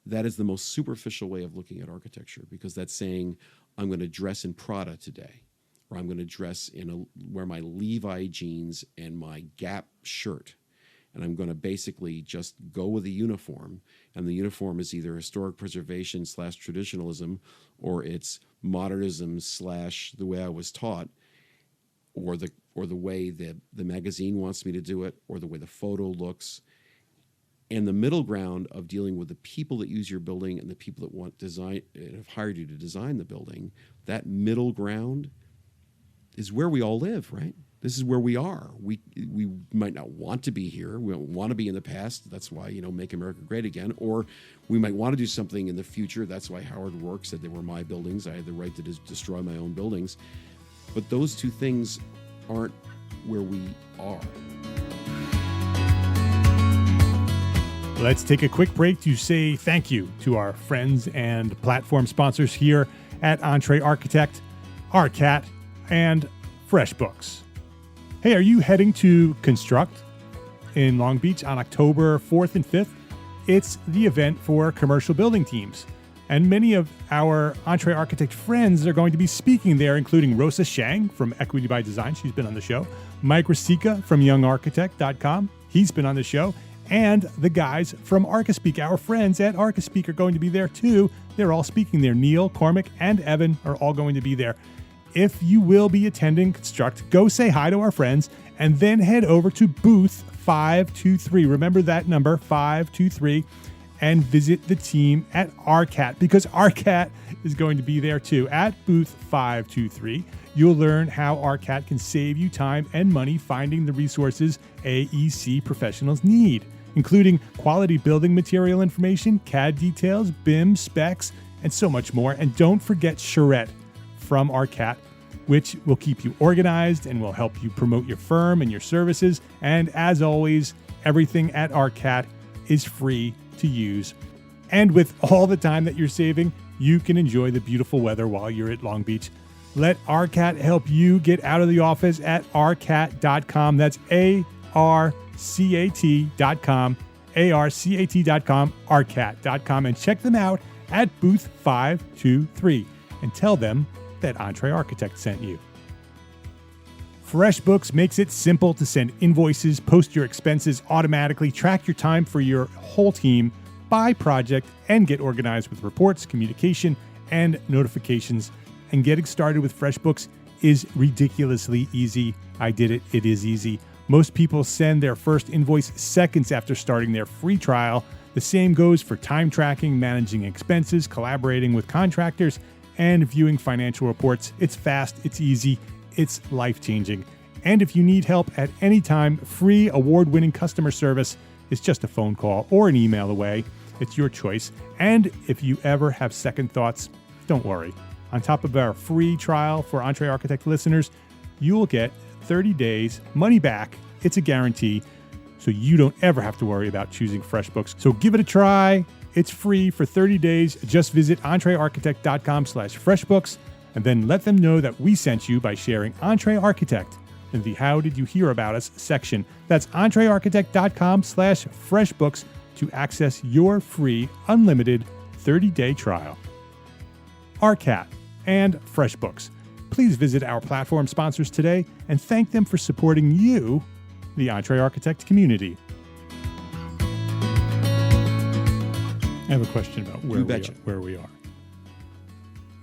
that is the most superficial way of looking at architecture, because that's saying, I'm going to dress in Prada today, or I'm going to dress wear my Levi jeans and my Gap shirt, and I'm going to basically just go with a uniform, and the uniform is either historic preservation / traditionalism, or it's modernism / the way I was taught, or the way the magazine wants me to do it, or the way the photo looks. And the middle ground of dealing with the people that use your building and the people that want design and have hired you to design the building, that middle ground is where we all live, right? This is where we are. We might not want to be here. We don't want to be in the past. That's why, Make America Great Again. Or we might want to do something in the future. That's why Howard Rourke said they were my buildings. I had the right to destroy my own buildings. But those two things aren't where we are. Let's take a quick break to say thank you to our friends and platform sponsors here at EntreArchitect, ARCAT, and Freshbooks. Hey, are you heading to Construct in Long Beach on October 4th and 5th? It's the event for commercial building teams. And many of our EntreArchitect friends are going to be speaking there, including Rosa Shang from Equity by Design. She's been on the show. Mike Rasika from YoungArchitect.com. He's been on the show. And the guys from ArcaSpeak, our friends at ArcaSpeak, are going to be there too. They're all speaking there. Neil, Cormac, and Evan are all going to be there. If you will be attending Construct, go say hi to our friends and then head over to booth 523. Remember that number, 523, and visit the team at ARCAT, because ARCAT is going to be there too. At booth 523, you'll learn how ARCAT can save you time and money finding the resources AEC professionals need, including quality building material information, CAD details, BIM specs, and so much more. And don't forget Charette from ARCAT, which will keep you organized and will help you promote your firm and your services. And as always, everything at ARCAT is free to use. And with all the time that you're saving, you can enjoy the beautiful weather while you're at Long Beach. Let ARCAT help you get out of the office at arcat.com. That's ARCAT.com, ARCAT.com, arcat.com, and check them out at booth 523 and tell them that EntreArchitect sent you. Freshbooks makes it simple to send invoices, post your expenses automatically, track your time for your whole team by project, and get organized with reports, communication, and notifications. And getting started with FreshBooks is ridiculously easy. I did it. It is easy. Most people send their first invoice seconds after starting their free trial. The same goes for time tracking, managing expenses, collaborating with contractors, and viewing financial reports. It's fast, it's easy, it's life-changing. And if you need help at any time, free award-winning customer service is just a phone call or an email away. It's your choice. And if you ever have second thoughts, don't worry. On top of our free trial for EntreArchitect listeners, you will get 30 days money back. It's a guarantee, so you don't ever have to worry about choosing FreshBooks. So give it a try. It's free for 30 days. Just visit entrearchitect.com/FreshBooks and then let them know that we sent you by sharing EntreArchitect in the How Did You Hear About Us section. That's entrearchitect.com/FreshBooks to access your free, unlimited 30-day trial. ARCAT and FreshBooks. Please visit our platform sponsors today and thank them for supporting you, the EntreArchitect community. I have a question about where we are.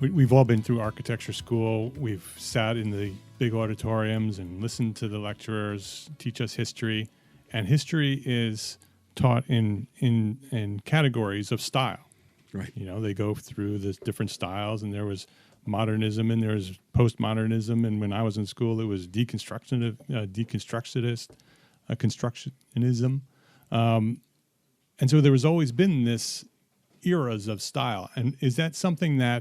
We've all been through architecture school. We've sat in the big auditoriums and listened to the lecturers teach us history. And history is taught in categories of style. Right. You know, they go through the different styles, and there was modernism and there was postmodernism. And when I was in school, it was constructionism. And so there has always been this eras of style. And is that something that's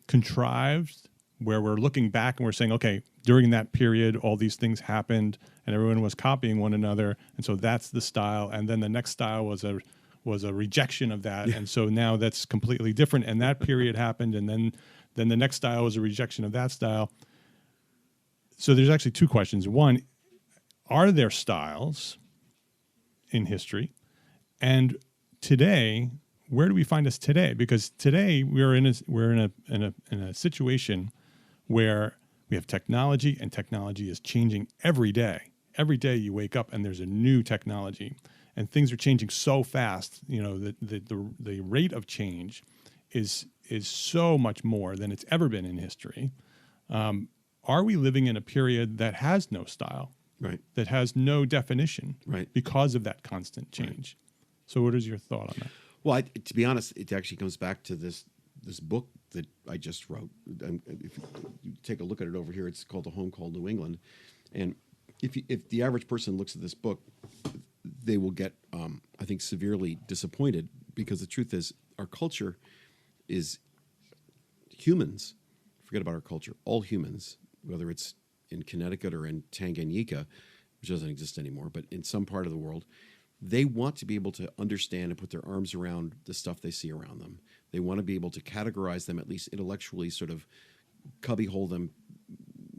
contrived, where we're looking back and we're saying, okay, during that period, all these things happened and everyone was copying one another. And so that's the style. And then the next style was a rejection of that. Yeah. And so now that's completely different. And that period happened. And then the next style was a rejection of that style. So there's actually two questions. One, are there styles in history? And today, where do we find us today? Because today we're in a situation where we have technology, and technology is changing every day. Every day you wake up and there's a new technology, and things are changing so fast. You know, the rate of change is so much more than it's ever been in history. Are we living in a period that has no style, right? That has no definition, right? Because of that constant change. Right. So, what is your thought on that? Well, to be honest, it actually comes back to this book that I just wrote. If you take a look at it over here, it's called The Home Called New England. And if the average person looks at this book, they will get, I think, severely disappointed, because the truth is our culture is humans. Forget about our culture. All humans, whether it's in Connecticut or in Tanganyika, which doesn't exist anymore, but in some part of the world, they want to be able to understand and put their arms around the stuff they see around them. They want to be able to categorize them, at least intellectually, sort of cubbyhole them,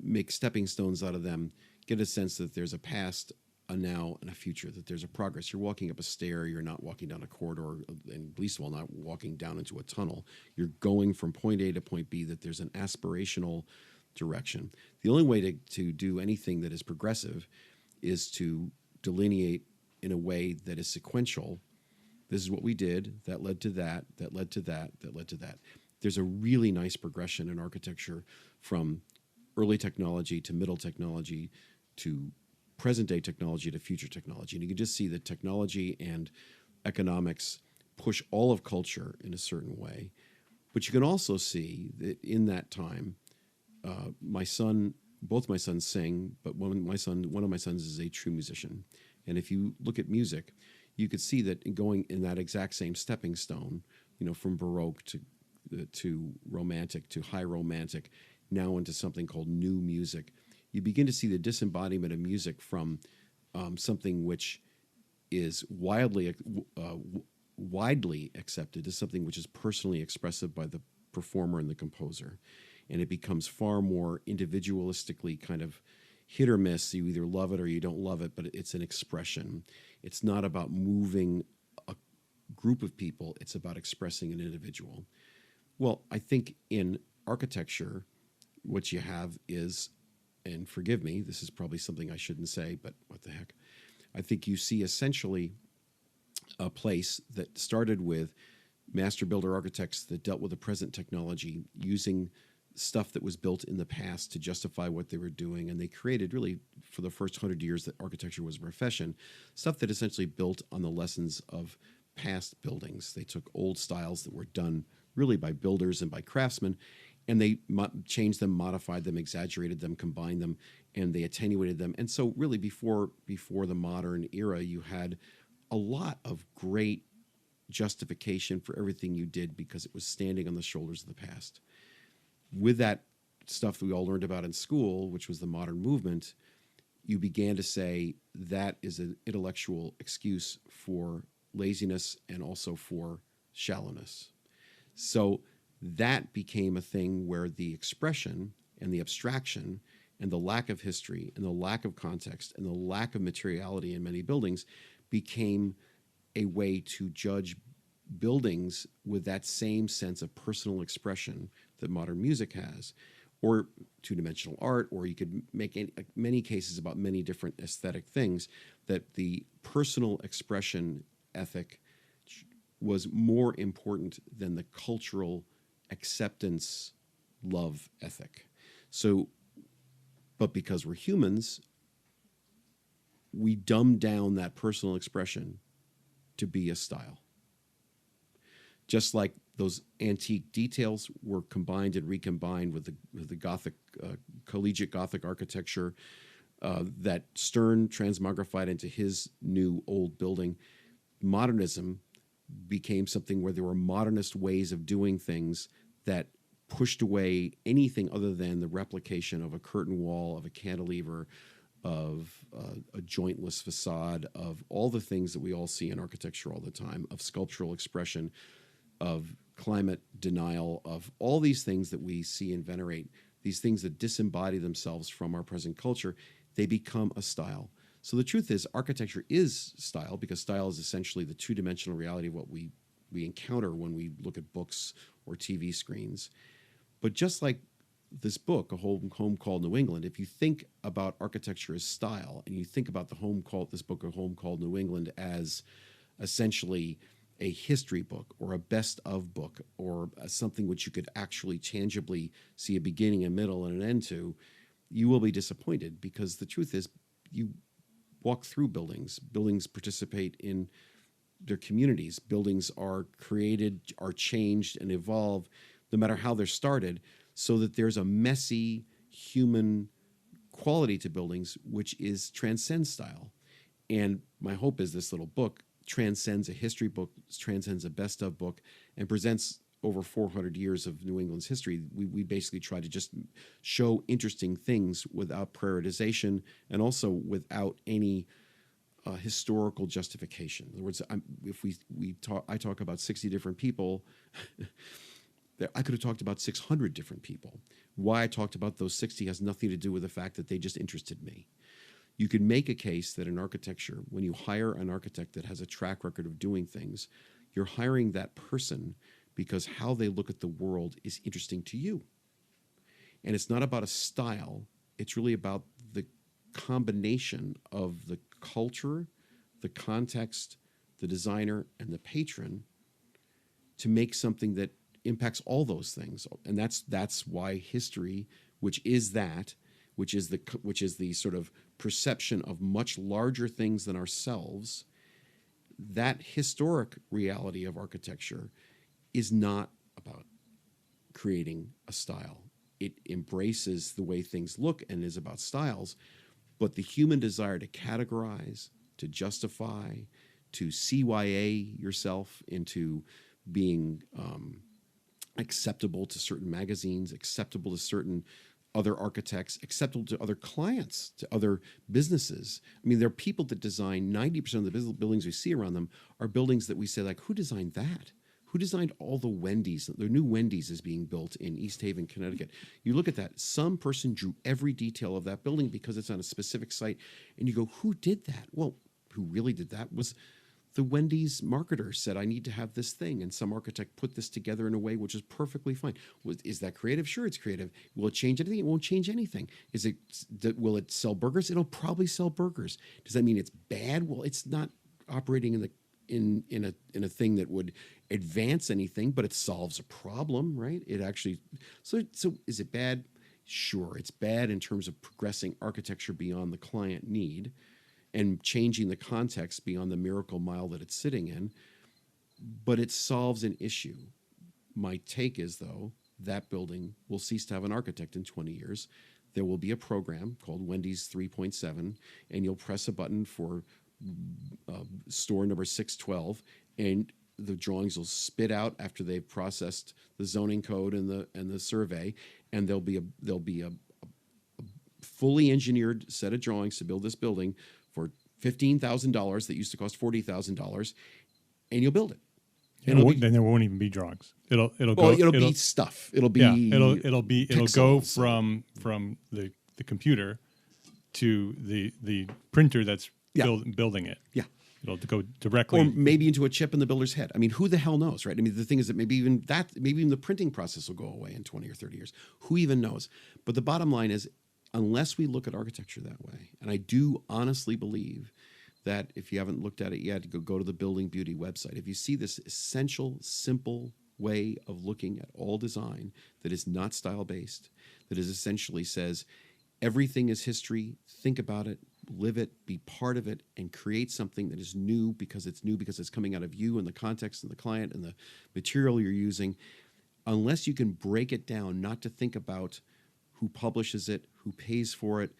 make stepping stones out of them, get a sense that there's a past, a now, and a future, that there's a progress. You're walking up a stair, you're not walking down a corridor, and least of all not walking down into a tunnel. You're going from point A to point B, that there's an aspirational direction. The only way to do anything that is progressive is to delineate in a way that is sequential. This is what we did, that led to that, that led to that, that led to that. There's a really nice progression in architecture from early technology to middle technology to present day technology to future technology. And you can just see that technology and economics push all of culture in a certain way. But you can also see that in that time, both my sons sing, but one of my sons is a true musician. And if you look at music, you could see that going in that exact same stepping stone, you know, from Baroque to Romantic to High Romantic, now into something called New Music, you begin to see the disembodiment of music from something which is widely accepted as something which is personally expressive by the performer and the composer. And it becomes far more individualistically kind of hit or miss. You either love it or you don't love it, but it's an expression. It's not about moving a group of people. It's about expressing an individual. Well, I think in architecture, what you have is, and forgive me, this is probably something I shouldn't say, but what the heck. I think you see essentially a place that started with master builder architects that dealt with the present technology, using stuff that was built in the past to justify what they were doing. And they created, really, for the first 100 years that architecture was a profession, stuff that essentially built on the lessons of past buildings. They took old styles that were done really by builders and by craftsmen, and they changed them, modified them, exaggerated them, combined them, and they attenuated them. And so really before the modern era, you had a lot of great justification for everything you did because it was standing on the shoulders of the past. With that stuff that we all learned about in school, which was the modern movement, you began to say that is an intellectual excuse for laziness and also for shallowness. So that became a thing where the expression and the abstraction and the lack of history and the lack of context and the lack of materiality in many buildings became a way to judge buildings with that same sense of personal expression that modern music has, or two-dimensional art, or you could make many cases about many different aesthetic things, that the personal expression ethic was more important than the cultural acceptance love ethic. So, but because we're humans, we dumb down that personal expression to be a style. Just like those antique details were combined and recombined with the Gothic, collegiate Gothic architecture that Stern transmogrified into his new old building, modernism became something where there were modernist ways of doing things that pushed away anything other than the replication of a curtain wall, of a cantilever, of a jointless facade, of all the things that we all see in architecture all the time, of sculptural expression, of climate denial, of all these things that we see and venerate, these things that disembody themselves from our present culture, they become a style. So the truth is, architecture is style, because style is essentially the two-dimensional reality of what we encounter when we look at books or TV screens. But just like this book, A Home Called New England, if you think about architecture as style, and you think about this book, A Home Called New England, as essentially a history book or a best of book, or something which you could actually tangibly see a beginning, a middle, and an end to, you will be disappointed, because the truth is, you walk through buildings. Buildings participate in their communities. Buildings are created, are changed, and evolve, no matter how they're started, so that there's a messy human quality to buildings which transcends style. And my hope is this little book transcends a history book, transcends a best of book, and presents over 400 years of New England's history. We basically try to just show interesting things without prioritization, and also without any historical justification. In other words, I talk about 60 different people. I could have talked about 600 different people. Why I talked about those 60 has nothing to do with the fact that they just interested me. You could make a case that in architecture, when you hire an architect that has a track record of doing things, you're hiring that person because how they look at the world is interesting to you. And it's not about a style. It's really about the combination of the culture, the context, the designer, and the patron to make something that impacts all those things. And that's why history, which is the sort of perception of much larger things than ourselves, that historic reality of architecture is not about creating a style. It embraces the way things look and is about styles, but the human desire to categorize, to justify, to CYA yourself into being acceptable to certain magazines, acceptable to certain other architects, acceptable to other clients, to other businesses. I mean, there are people that design 90% of the buildings we see around them are buildings that we say, like, who designed that? Who designed all the Wendy's? The new Wendy's is being built in East Haven, Connecticut. You look at that, some person drew every detail of that building because it's on a specific site, and you go, who did that? Well, who really did that was the Wendy's marketer said, I need to have this thing. And some architect put this together in a way which is perfectly fine. Is that creative? Sure, it's creative. Will it change anything? It won't change anything. Will it sell burgers? It'll probably sell burgers. Does that mean it's bad? Well, it's not operating in a thing that would advance anything, but it solves a problem, right? It actually, so is it bad? Sure, it's bad in terms of progressing architecture beyond the client need and changing the context beyond the miracle mile that it's sitting in, but it solves an issue. My take is, though, that building will cease to have an architect in 20 years. There will be a program called Wendy's 3.7, and you'll press a button for store number 612, and the drawings will spit out after they've processed the zoning code and the survey, and there'll be a fully engineered set of drawings to build this building for $15,000 that used to cost $40,000, and you'll build it. Then there won't even be drawings. It'll be stuff. It'll go from the computer to the printer that's building it. Yeah. It'll go directly, or maybe into a chip in the builder's head. I mean, who the hell knows, right? I mean, the thing is that maybe even the printing process will go away in 20 or 30 years. Who even knows? But the bottom line is, unless we look at architecture that way, and I do honestly believe that if you haven't looked at it yet, go to the Building Beauty website. If you see this essential, simple way of looking at all design that is not style-based, that is essentially says everything is history, think about it, live it, be part of it, and create something that is new because it's coming out of you and the context and the client and the material you're using. Unless you can break it down, not to think about who publishes it, who pays for it,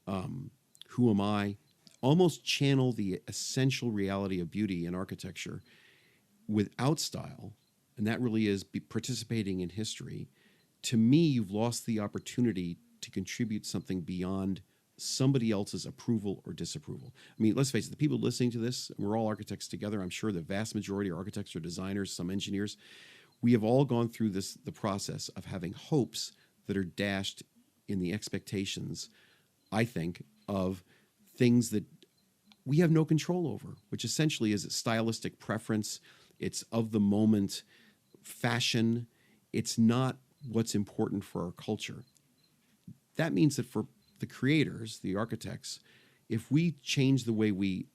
who am I, almost channel the essential reality of beauty in architecture without style, and that really is participating in history. To me, you've lost the opportunity to contribute something beyond somebody else's approval or disapproval. I mean, let's face it, the people listening to this, and we're all architects together, I'm sure the vast majority are architects or designers, some engineers. We have all gone through the process of having hopes that are dashed in the expectations, I think, of things that we have no control over, which essentially is a stylistic preference. It's of the moment fashion. It's not what's important for our culture. That means that for the creators, the architects, if we change the way we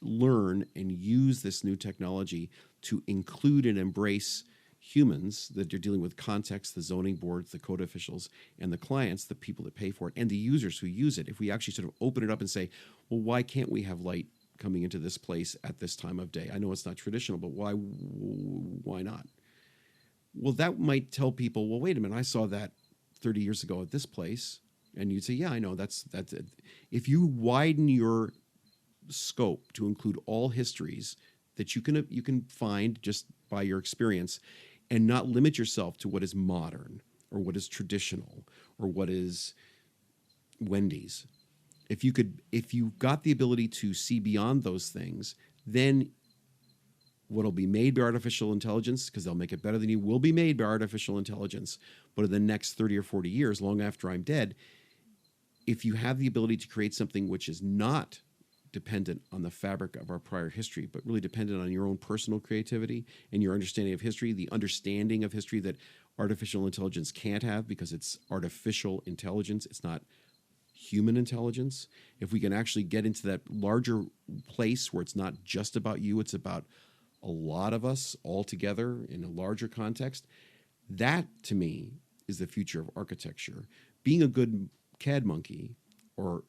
learn and use this new technology to include and embrace humans that are dealing with context, the zoning boards, the code officials, and the clients, the people that pay for it, and the users who use it, if we actually sort of open it up and say, well, why can't we have light coming into this place at this time of day? I know it's not traditional, but why not? Well, that might tell people, well, wait a minute, I saw that 30 years ago at this place. And you'd say, yeah, I know, that's it. If you widen your scope to include all histories that you can find just by your experience, and not limit yourself to what is modern or what is traditional or what is Wendy's. If you got the ability to see beyond those things, then what'll be made by artificial intelligence, because they'll make it better than you, will be made by artificial intelligence. But in the next 30 or 40 years, long after I'm dead, if you have the ability to create something which is not dependent on the fabric of our prior history, but really dependent on your own personal creativity and your understanding of history, the understanding of history that artificial intelligence can't have because it's artificial intelligence, it's not human intelligence. If we can actually get into that larger place where it's not just about you, it's about a lot of us all together in a larger context, that to me is the future of architecture. Being a good CAD monkey or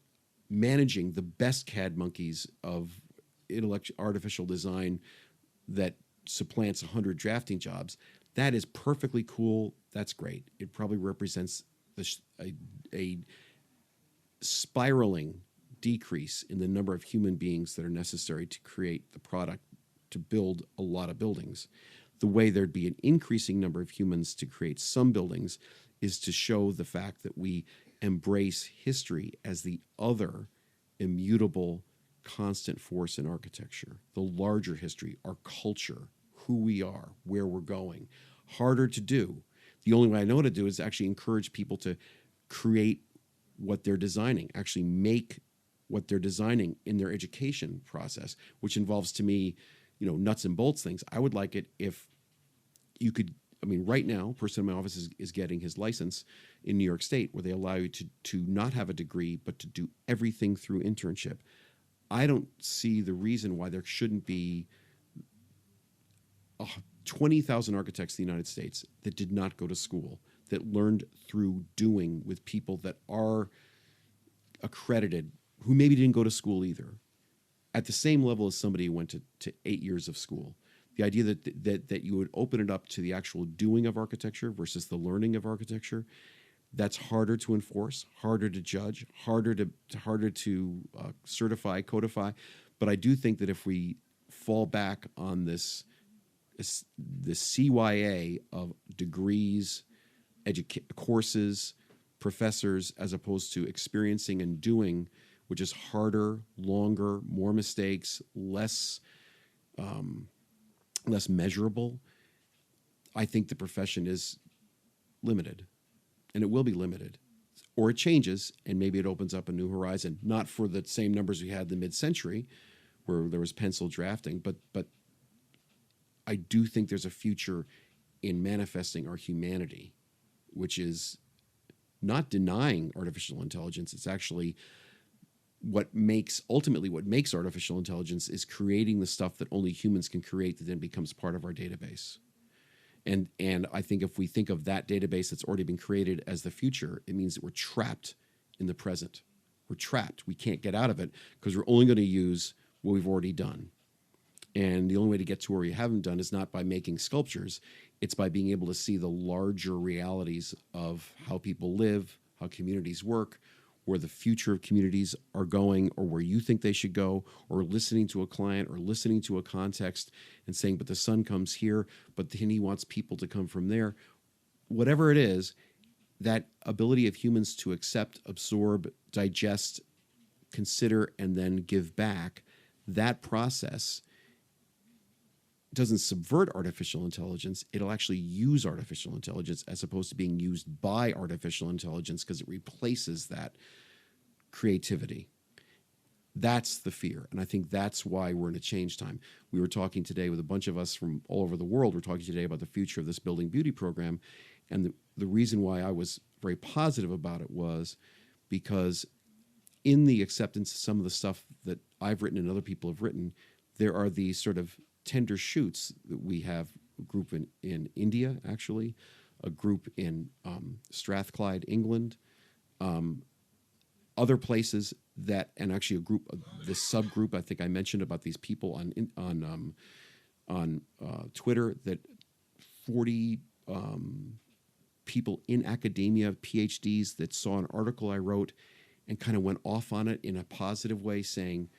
managing the best CAD monkeys of artificial design that supplants 100 drafting jobs, that is perfectly cool. That's great. It probably represents a spiraling decrease in the number of human beings that are necessary to create the product to build a lot of buildings. The way there'd be an increasing number of humans to create some buildings is to show the fact that we embrace history as the other immutable, constant force in architecture, the larger history, our culture, who we are, where we're going. Harder to do. The only way I know how to do is actually encourage people to create what they're designing, actually make what they're designing in their education process, which involves, to me, nuts and bolts things. I would like it if you could, right now, a person in my office is getting his license in New York State, where they allow you to not have a degree, but to do everything through internship. I don't see the reason why there shouldn't be 20,000 architects in the United States that did not go to school, that learned through doing with people that are accredited, who maybe didn't go to school either, at the same level as somebody who went to 8 years of school. The idea that you would open it up to the actual doing of architecture versus the learning of architecture, that's harder to enforce, harder to judge, harder to certify, codify. But I do think that if we fall back on the CYA of degrees, courses, professors, as opposed to experiencing and doing, which is harder, longer, more mistakes, less measurable, I think the profession is limited, and it will be limited. Or it changes, and maybe it opens up a new horizon, not for the same numbers we had in the mid-century, where there was pencil drafting. But I do think there's a future in manifesting our humanity, which is not denying artificial intelligence. It's actually ultimately what makes artificial intelligence is creating the stuff that only humans can create that then becomes part of our database. And I think if we think of that database that's already been created as the future, it means that we're trapped in the present. We're trapped. We can't get out of it because we're only going to use what we've already done. And the only way to get to where we haven't done is not by making sculptures. It's by being able to see the larger realities of how people live, how communities work, where the future of communities are going, or where you think they should go, or listening to a client or listening to a context and saying, but the sun comes here, but then he wants people to come from there. Whatever it is, that ability of humans to accept, absorb, digest, consider, and then give back, that process doesn't subvert artificial intelligence. It'll actually use artificial intelligence as opposed to being used by artificial intelligence because it replaces that creativity. That's the fear. And I think that's why we're in a change time. We were talking today with a bunch of us from all over the world. We're talking today about the future of this Building Beauty program. And the reason why I was very positive about it was because in the acceptance of some of the stuff that I've written and other people have written, there are these sort of tender shoots that we have a group in India, actually, a group in Strathclyde, England, other places that, and actually a group, this subgroup I think I mentioned about these people on Twitter, that 40 people in academia, PhDs, that saw an article I wrote and kind of went off on it in a positive way, saying,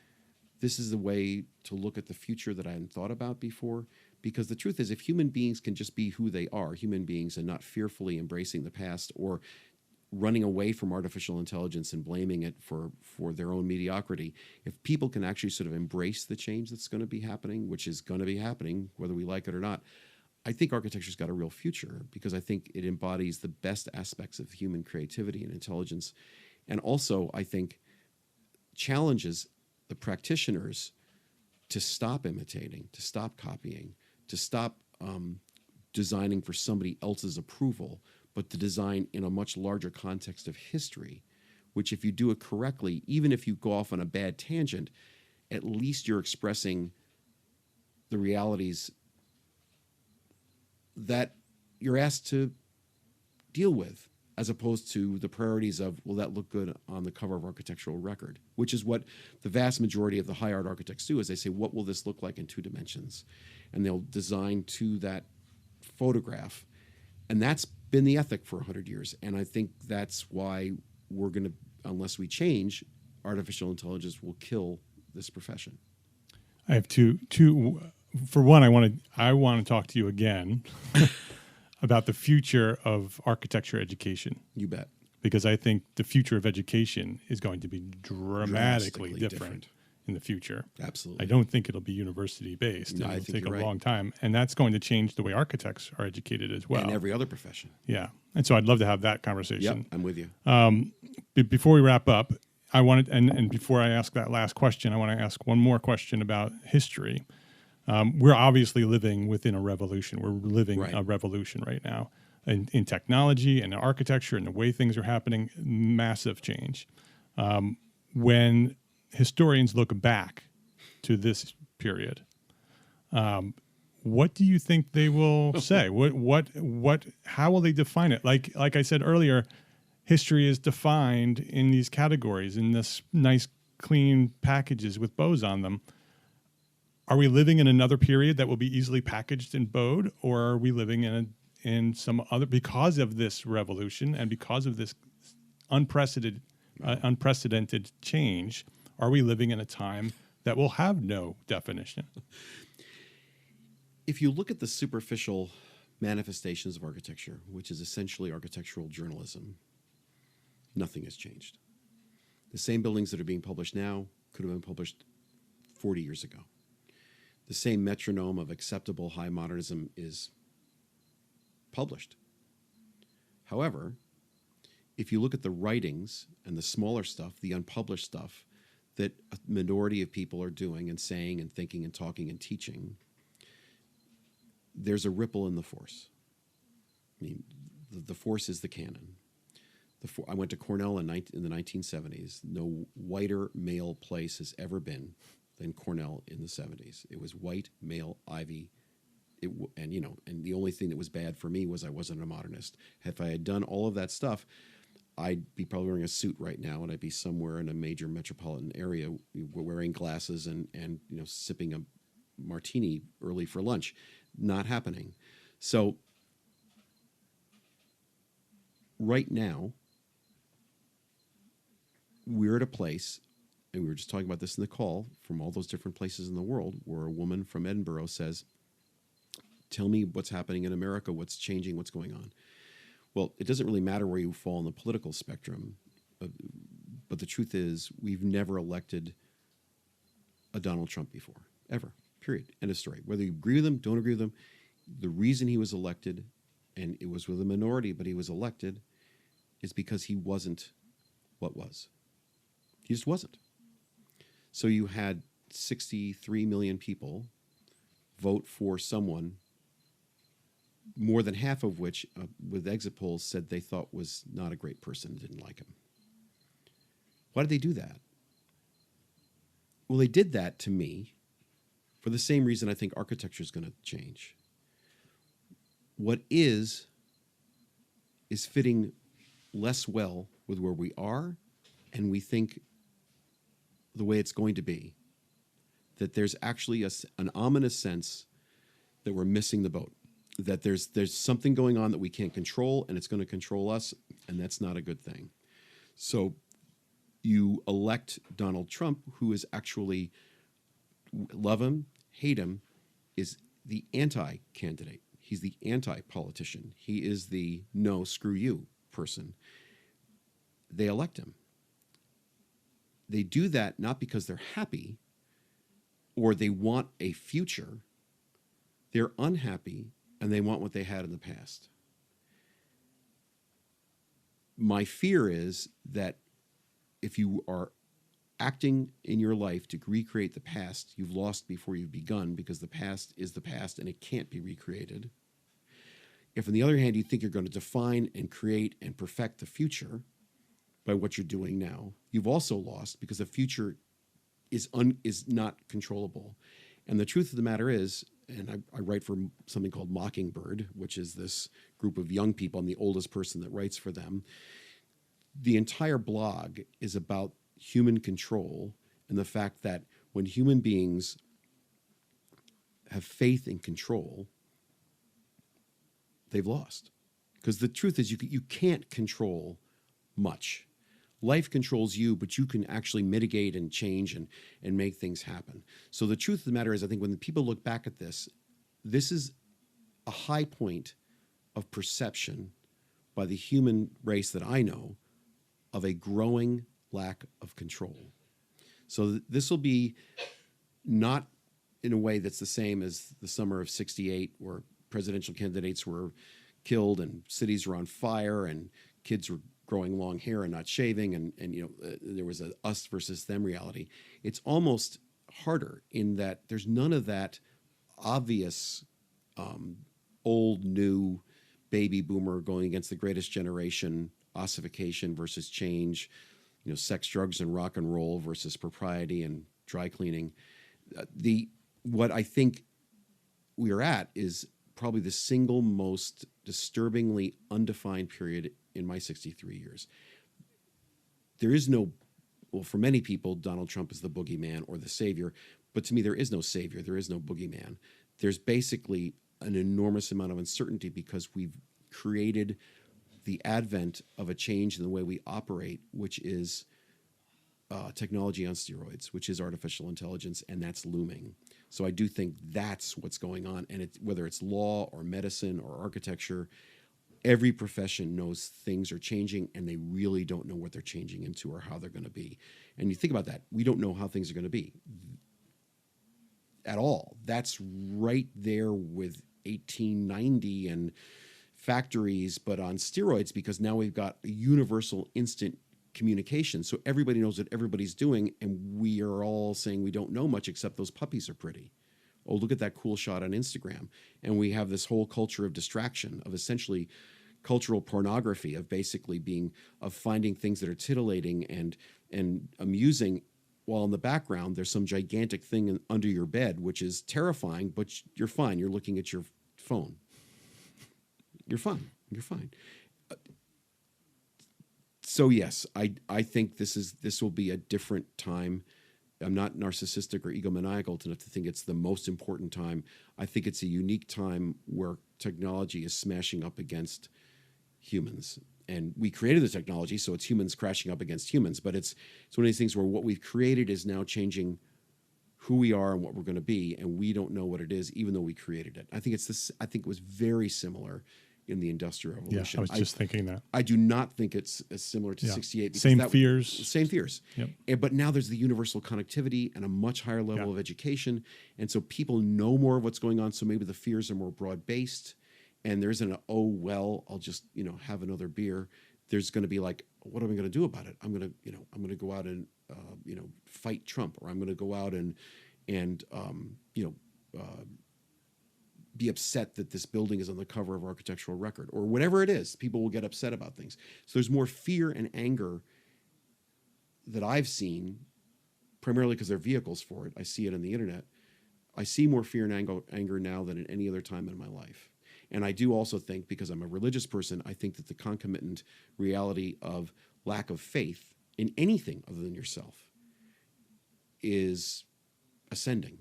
this is the way to look at the future that I hadn't thought about before. Because the truth is, if human beings can just be who they are, human beings, and not fearfully embracing the past or running away from artificial intelligence and blaming it for their own mediocrity, if people can actually sort of embrace the change that's going to be happening, which is going to be happening whether we like it or not, I think architecture's got a real future, because I think it embodies the best aspects of human creativity and intelligence. And also, I think, challenges the practitioners to stop imitating, to stop copying, to stop designing for somebody else's approval, but to design in a much larger context of history, which if you do it correctly, even if you go off on a bad tangent, at least you're expressing the realities that you're asked to deal with, as opposed to the priorities of, will that look good on the cover of architectural record, which is what the vast majority of the high art architects do, is they say, what will this look like in 2 dimensions? And they'll design to that photograph. And that's been the ethic for 100 years. And I think that's why we're going to, unless we change, artificial intelligence will kill this profession. I have two. For one, I want to talk to you again about the future of architecture education. You bet. Because I think the future of education is going to be dramatically different in the future. Absolutely. I don't think it'll be university-based. No, it'll take a right. long time. And that's going to change the way architects are educated as well. And every other profession. Yeah. And so I'd love to have that conversation. Yep, I'm with you. Before we wrap up, I wanted, and before I ask that last question, I want to ask one more question about history. We're obviously living within a revolution. We're living a revolution right now in technology and architecture and the way things are happening. Massive change. When historians look back to this period, what do you think they will say? How will they define it? Like I said earlier, history is defined in these categories, in this nice, clean packages with bows on them. Are we living in another period that will be easily packaged and bowed, or are we living in some other, because of this revolution and because of this unprecedented change? Are we living in a time that will have no definition? If you look at the superficial manifestations of architecture, which is essentially architectural journalism, nothing has changed. The same buildings that are being published now could have been published 40 years ago. The same metronome of acceptable high modernism is published. However, if you look at the writings and the smaller stuff, the unpublished stuff, that a minority of people are doing and saying and thinking and talking and teaching, there's a ripple in the force. I mean, the force is the canon. I went to Cornell in the 1970s. No whiter male place has ever been than Cornell in the 70s. It was white, male, Ivy. And the only thing that was bad for me was I wasn't a modernist. If I had done all of that stuff, I'd be probably wearing a suit right now, and I'd be somewhere in a major metropolitan area wearing glasses and sipping a martini early for lunch. Not happening. So right now, we're at a place, and we were just talking about this in the call, from all those different places in the world, where a woman from Edinburgh says, tell me what's happening in America, what's changing, what's going on. Well, it doesn't really matter where you fall on the political spectrum, but the truth is we've never elected a Donald Trump before, ever, period, end of story. Whether you agree with him, don't agree with him, the reason he was elected, and it was with a minority, but he was elected, is because he wasn't what was. He just wasn't. So you had 63 million people vote for someone, more than half of which, with exit polls, said they thought was not a great person, didn't like him. Why did they do that? Well, they did that to me for the same reason I think architecture is going to change. What is fitting less well with where we are, and we think the way it's going to be, that there's actually an ominous sense that we're missing the boat, that there's something going on that we can't control, and it's going to control us, and that's not a good thing. So you elect Donald Trump, who is actually, love him, hate him, is the anti-candidate. He's the anti-politician. He is the no, screw you person. They elect him. They do that not because they're happy or they want a future. They're unhappy and they want what they had in the past. My fear is that if you are acting in your life to recreate the past, you've lost before you've begun, because the past is the past and it can't be recreated. If, on the other hand, you think you're going to define and create and perfect the future by what you're doing now, you've also lost, because the future is not controllable. And the truth of the matter is, and I write for something called Mockingbird, which is this group of young people. I'm the oldest person that writes for them. The entire blog is about human control and the fact that when human beings have faith in control, they've lost. Because the truth is you can't control much. Life controls you, but you can actually mitigate and change and make things happen. So the truth of the matter is, I think when people look back at this is a high point of perception by the human race that I know of a growing lack of control. So this will be not in a way that's the same as the summer of '68, where presidential candidates were killed and cities were on fire and kids were growing long hair and not shaving, and there was a us versus them reality. It's almost harder in that there's none of that obvious old, new, baby boomer going against the greatest generation, ossification versus change, sex, drugs, and rock and roll versus propriety and dry cleaning. What I think we are at is probably the single most disturbingly undefined period in my 63 years. There is for many people, Donald Trump is the boogeyman or the savior, but to me, there is no savior, there is no boogeyman. There's basically an enormous amount of uncertainty because we've created the advent of a change in the way we operate, which is technology on steroids, which is artificial intelligence, and that's looming. So I do think that's what's going on, and whether it's law or medicine or architecture, every profession knows things are changing, and they really don't know what they're changing into or how they're going to be. And you think about that. We don't know how things are going to be at all. That's right there with 1890 and factories, but on steroids, because now we've got a universal instant communication. So everybody knows what everybody's doing, and we are all saying we don't know much except those puppies are pretty. Oh, look at that cool shot on Instagram. And we have this whole culture of distraction, of essentially cultural pornography, of basically of finding things that are titillating and amusing, while in the background there's some gigantic thing under your bed, which is terrifying, but you're fine. You're looking at your phone. You're fine. You're fine. So yes, I think this will be a different time. I'm not narcissistic or egomaniacal enough to think it's the most important time. I think it's a unique time where technology is smashing up against humans. And we created the technology, so it's humans crashing up against humans. But it's one of these things where what we've created is now changing who we are and what we're going to be, and we don't know what it is, even though we created it. I think it was very similar in the Industrial Revolution. Yeah, I was just thinking that. I do not think it's as similar to 68. Same fears. Same fears. Yep. But now there's the universal connectivity and a much higher level of education. And so people know more of what's going on. So maybe the fears are more broad-based. And there isn't I'll just, have another beer. There's going to be like, what am I going to do about it? I'm going to go out and, fight Trump, or I'm going to go out and be upset that this building is on the cover of Architectural Record, or whatever it is. People will get upset about things. So there's more fear and anger that I've seen, primarily because there are vehicles for it. I see it on the internet. I see more fear and anger now than at any other time in my life. And I do also think, because I'm a religious person, I think that the concomitant reality of lack of faith in anything other than yourself is ascending.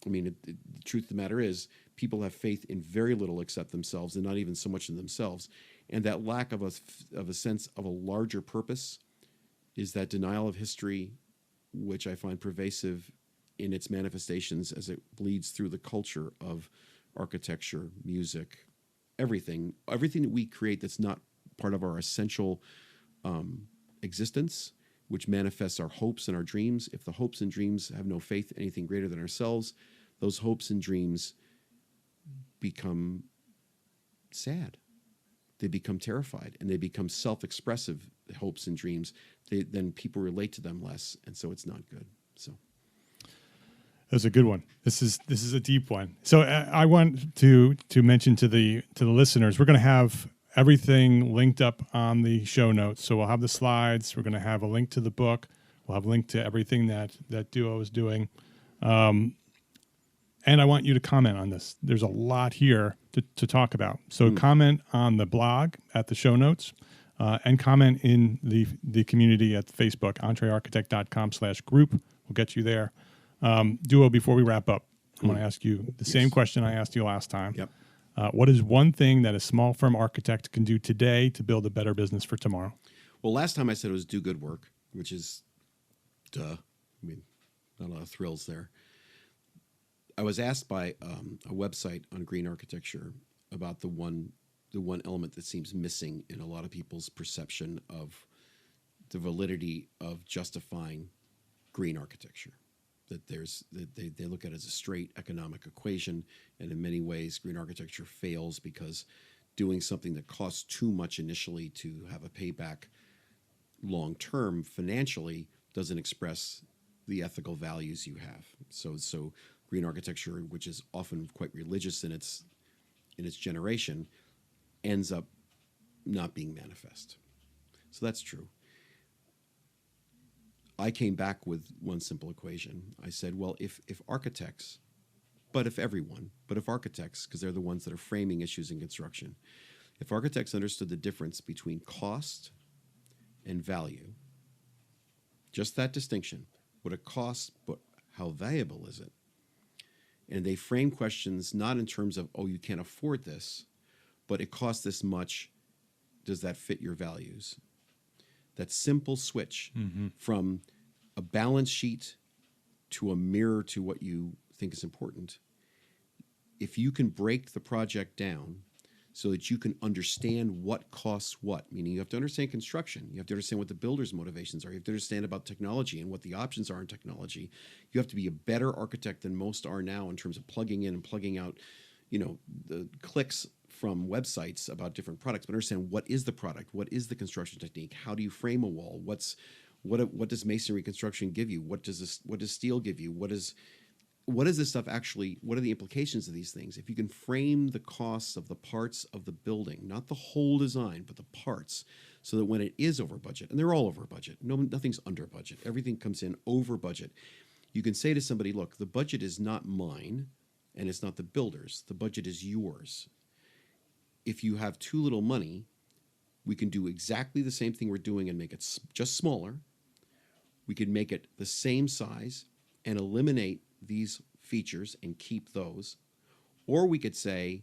I mean, the truth of the matter is, people have faith in very little except themselves, and not even so much in themselves. And that lack of a sense of a larger purpose is that denial of history, which I find pervasive in its manifestations as it bleeds through the culture of architecture, music, everything that we create that's not part of our essential existence, which manifests our hopes and our dreams. If the hopes and dreams have no faith in anything greater than ourselves, those hopes and dreams become sad. They become terrified, and they become self-expressive hopes and dreams. Then people relate to them less, and so it's not good. So that's a good one. This is a deep one. So I want to mention to the listeners, we're going to have everything linked up on the show notes. So we'll have the slides. We're going to have a link to the book. We'll have a link to everything that Duo is doing. And I want you to comment on this. There's a lot here to talk about. So comment on the blog at the show notes, and comment in the community at Facebook, EntreArchitect.com/group. We'll get you there. Duo, before we wrap up, I want to ask you the same question I asked you last time. Yep. What is one thing that a small firm architect can do today to build a better business for tomorrow? Well, last time I said it was do good work, which is duh. I mean, not a lot of thrills there. I was asked by a website on green architecture about the one element that seems missing in a lot of people's perception of the validity of justifying green architecture. That they look at it as a straight economic equation, and in many ways, green architecture fails because doing something that costs too much initially to have a payback long term financially doesn't express the ethical values you have. So green architecture, which is often quite religious in its generation, ends up not being manifest. So that's true. I came back with one simple equation. I said, well, if architects, if architects, because they're the ones that are framing issues in construction, if architects understood the difference between cost and value, just that distinction, what it costs, but how valuable is it? And they frame questions not in terms of, oh, you can't afford this, but it costs this much. Does that fit your values? That simple switch from a balance sheet to a mirror to what you think is important. If you can break the project down so that you can understand what costs what, meaning you have to understand construction, you have to understand what the builder's motivations are, you have to understand about technology and what the options are in technology. You have to be a better architect than most are now in terms of plugging in and plugging out, the clicks from websites about different products, but understand what is the product, what is the construction technique, how do you frame a wall, what does masonry construction give you, what does steel give you, what is this stuff actually, what are the implications of these things? If you can frame the costs of the parts of the building, not the whole design, but the parts, so that when it is over budget, and they're all over budget, nothing's under budget, everything comes in over budget, you can say to somebody, look, the budget is not mine and it's not the builder's, the budget is yours. If you have too little money, we can do exactly the same thing we're doing and make it just smaller. We can make it the same size and eliminate these features and keep those. Or we could say,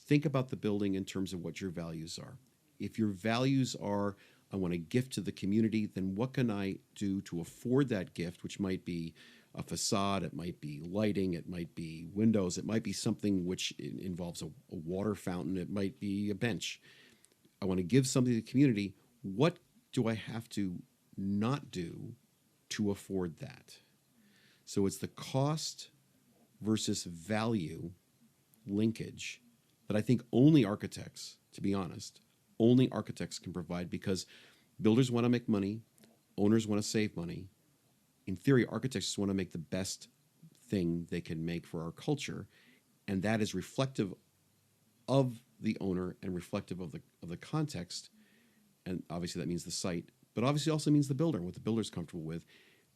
think about the building in terms of what your values are. If your values are, I want to gift to the community, then what can I do to afford that gift, which might be a facade, it might be lighting, it might be windows, it might be something which involves a water fountain, it might be a bench. I want to give something to the community. What do I have to not do to afford that? So it's the cost versus value linkage that I think only architects, to be honest, only architects can provide, because builders want to make money, owners want to save money. In theory, architects just want to make the best thing they can make for our culture, and that is reflective of the owner and reflective of the context, and obviously that means the site, but obviously also means the builder and what the builder's comfortable with.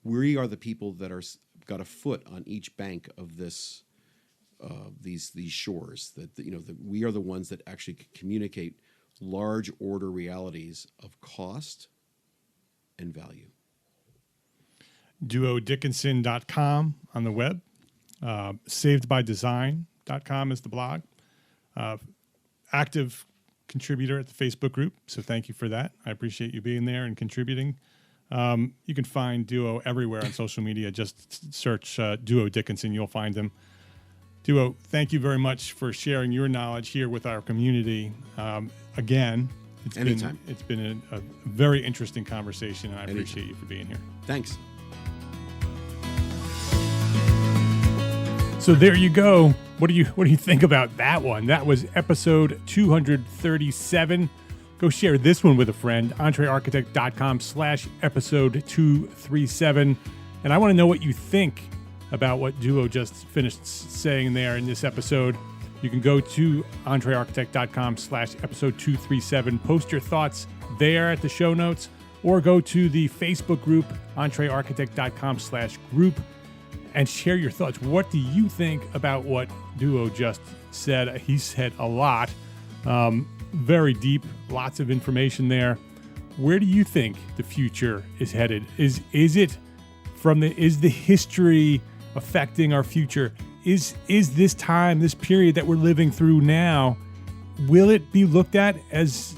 We are the people that are got a foot on each bank of this these shores. That we are the ones that actually communicate large order realities of cost and value. duodickinson.com on the web. Savedbydesign.com is the blog. Active contributor at the Facebook group, so thank you for that. I appreciate you being there and contributing. You can find Duo everywhere on social media. Just search Duo Dickinson. You'll find him. Duo, thank you very much for sharing your knowledge here with our community. Again, it's been a very interesting conversation, and I appreciate you for being here. Thanks. So there you go. What do you think about that one? That was episode 237. Go share this one with a friend. EntreArchitect.com/episode 237. And I want to know what you think about what Duo just finished saying there in this episode. You can go to EntreArchitect.com/episode 237. Post your thoughts there at the show notes, or go to the Facebook group, EntreArchitect.com/group, and share your thoughts. What do you think about what Duo just said? He said a lot. Very deep, lots of information there. Where do you think the future is headed? Is the history affecting our future? Is this time, this period that we're living through now, will it be looked at as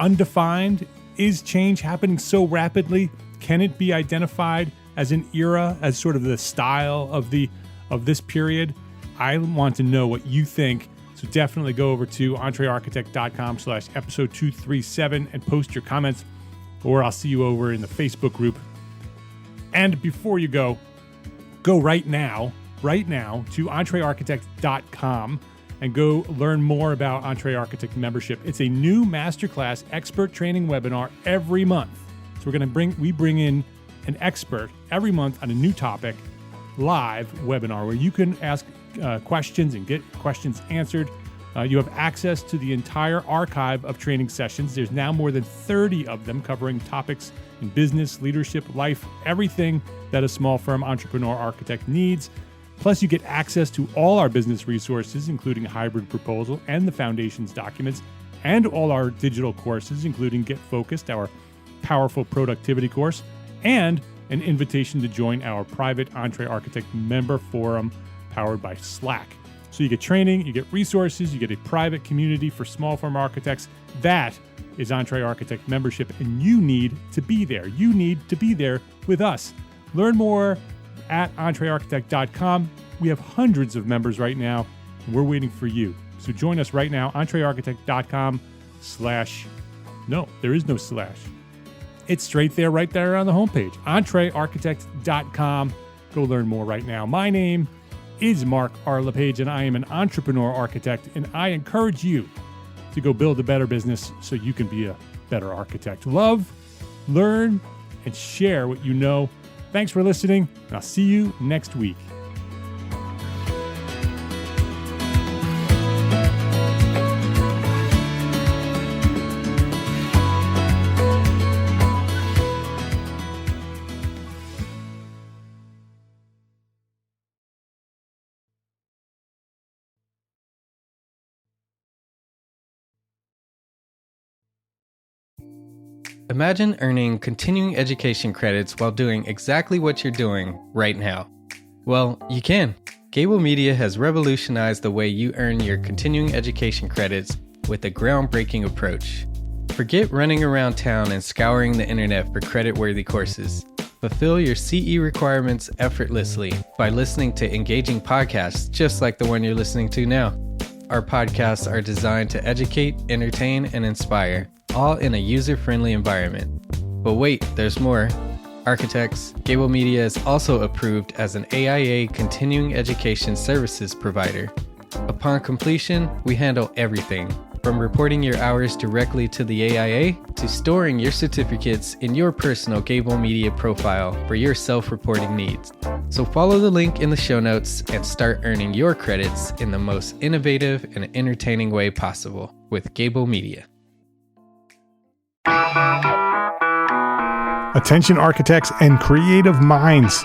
undefined? Is change happening so rapidly? Can it be identified as an era, as sort of the style of this period? I want to know what you think. So definitely go over to EntreArchitect.com/episode 237 and post your comments, or I'll see you over in the Facebook group. And before you go right now to EntreArchitect.com and go learn more about EntreArchitect membership. It's a new masterclass expert training webinar every month. So we bring in an expert every month on a new topic, live webinar where you can ask questions and get questions answered. You have access to the entire archive of training sessions. There's now more than 30 of them covering topics in business, leadership, life, everything that a small firm entrepreneur architect needs. Plus, you get access to all our business resources, including hybrid proposal and the foundations documents, and all our digital courses, including Get Focused, our powerful productivity course, and an invitation to join our private EntreArchitect member forum powered by Slack. So you get training, you get resources, you get a private community for small firm architects. That is EntreArchitect membership, and you need to be there. You need to be there with us. Learn more at EntreArchitect.com. We have hundreds of members right now, and we're waiting for you. So join us right now, EntreArchitect.com/ no, there is no slash. It's straight there, right there on the homepage, EntreArchitect.com. Go learn more right now. My name is Mark R. LePage, and I am an entrepreneur architect, and I encourage you to go build a better business so you can be a better architect. Love, learn, and share what you know. Thanks for listening, and I'll see you next week. Imagine earning continuing education credits while doing exactly what you're doing right now. Well, you can. Gable Media has revolutionized the way you earn your continuing education credits with a groundbreaking approach. Forget running around town and scouring the internet for credit-worthy courses. Fulfill your CE requirements effortlessly by listening to engaging podcasts just like the one you're listening to now. Our podcasts are designed to educate, entertain, and inspire, all in a user-friendly environment. But wait, there's more. Architects, Gable Media is also approved as an AIA continuing education services provider. Upon completion, we handle everything, from reporting your hours directly to the AIA to storing your certificates in your personal Gable Media profile for your self-reporting needs. So follow the link in the show notes and start earning your credits in the most innovative and entertaining way possible with Gable Media. Attention architects and creative minds.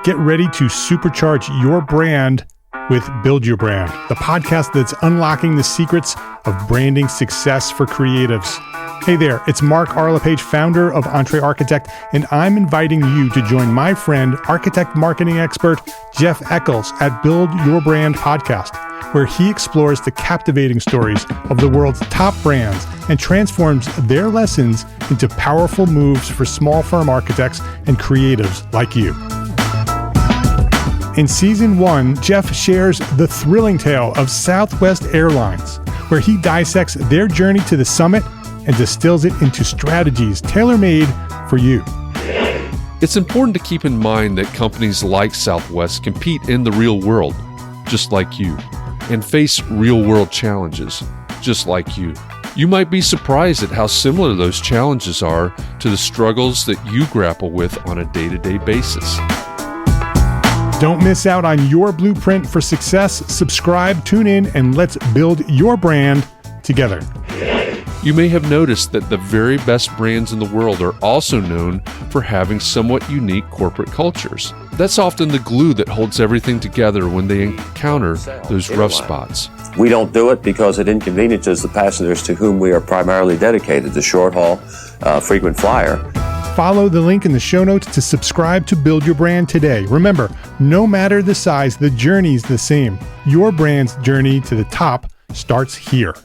Get ready to supercharge your brand with Build Your Brand, the podcast that's unlocking the secrets of branding success for creatives. Hey there, it's Mark Arlepage, founder of EntreArchitect, and I'm inviting you to join my friend, architect marketing expert Jeff Eccles at Build Your Brand podcast, where he explores the captivating stories of the world's top brands and transforms their lessons into powerful moves for small firm architects and creatives like you. In Season 1, Jeff shares the thrilling tale of Southwest Airlines, where he dissects their journey to the summit and distills it into strategies tailor-made for you. It's important to keep in mind that companies like Southwest compete in the real world, just like you, and face real-world challenges, just like you. You might be surprised at how similar those challenges are to the struggles that you grapple with on a day-to-day basis. Don't miss out on your blueprint for success. Subscribe, tune in, and let's build your brand together. You may have noticed that the very best brands in the world are also known for having somewhat unique corporate cultures. That's often the glue that holds everything together when they encounter those rough spots. We don't do it because it inconveniences the passengers to whom we are primarily dedicated, the short haul, frequent flyer. Follow the link in the show notes to subscribe to Build Your Brand today. Remember, no matter the size, the journey's the same. Your brand's journey to the top starts here.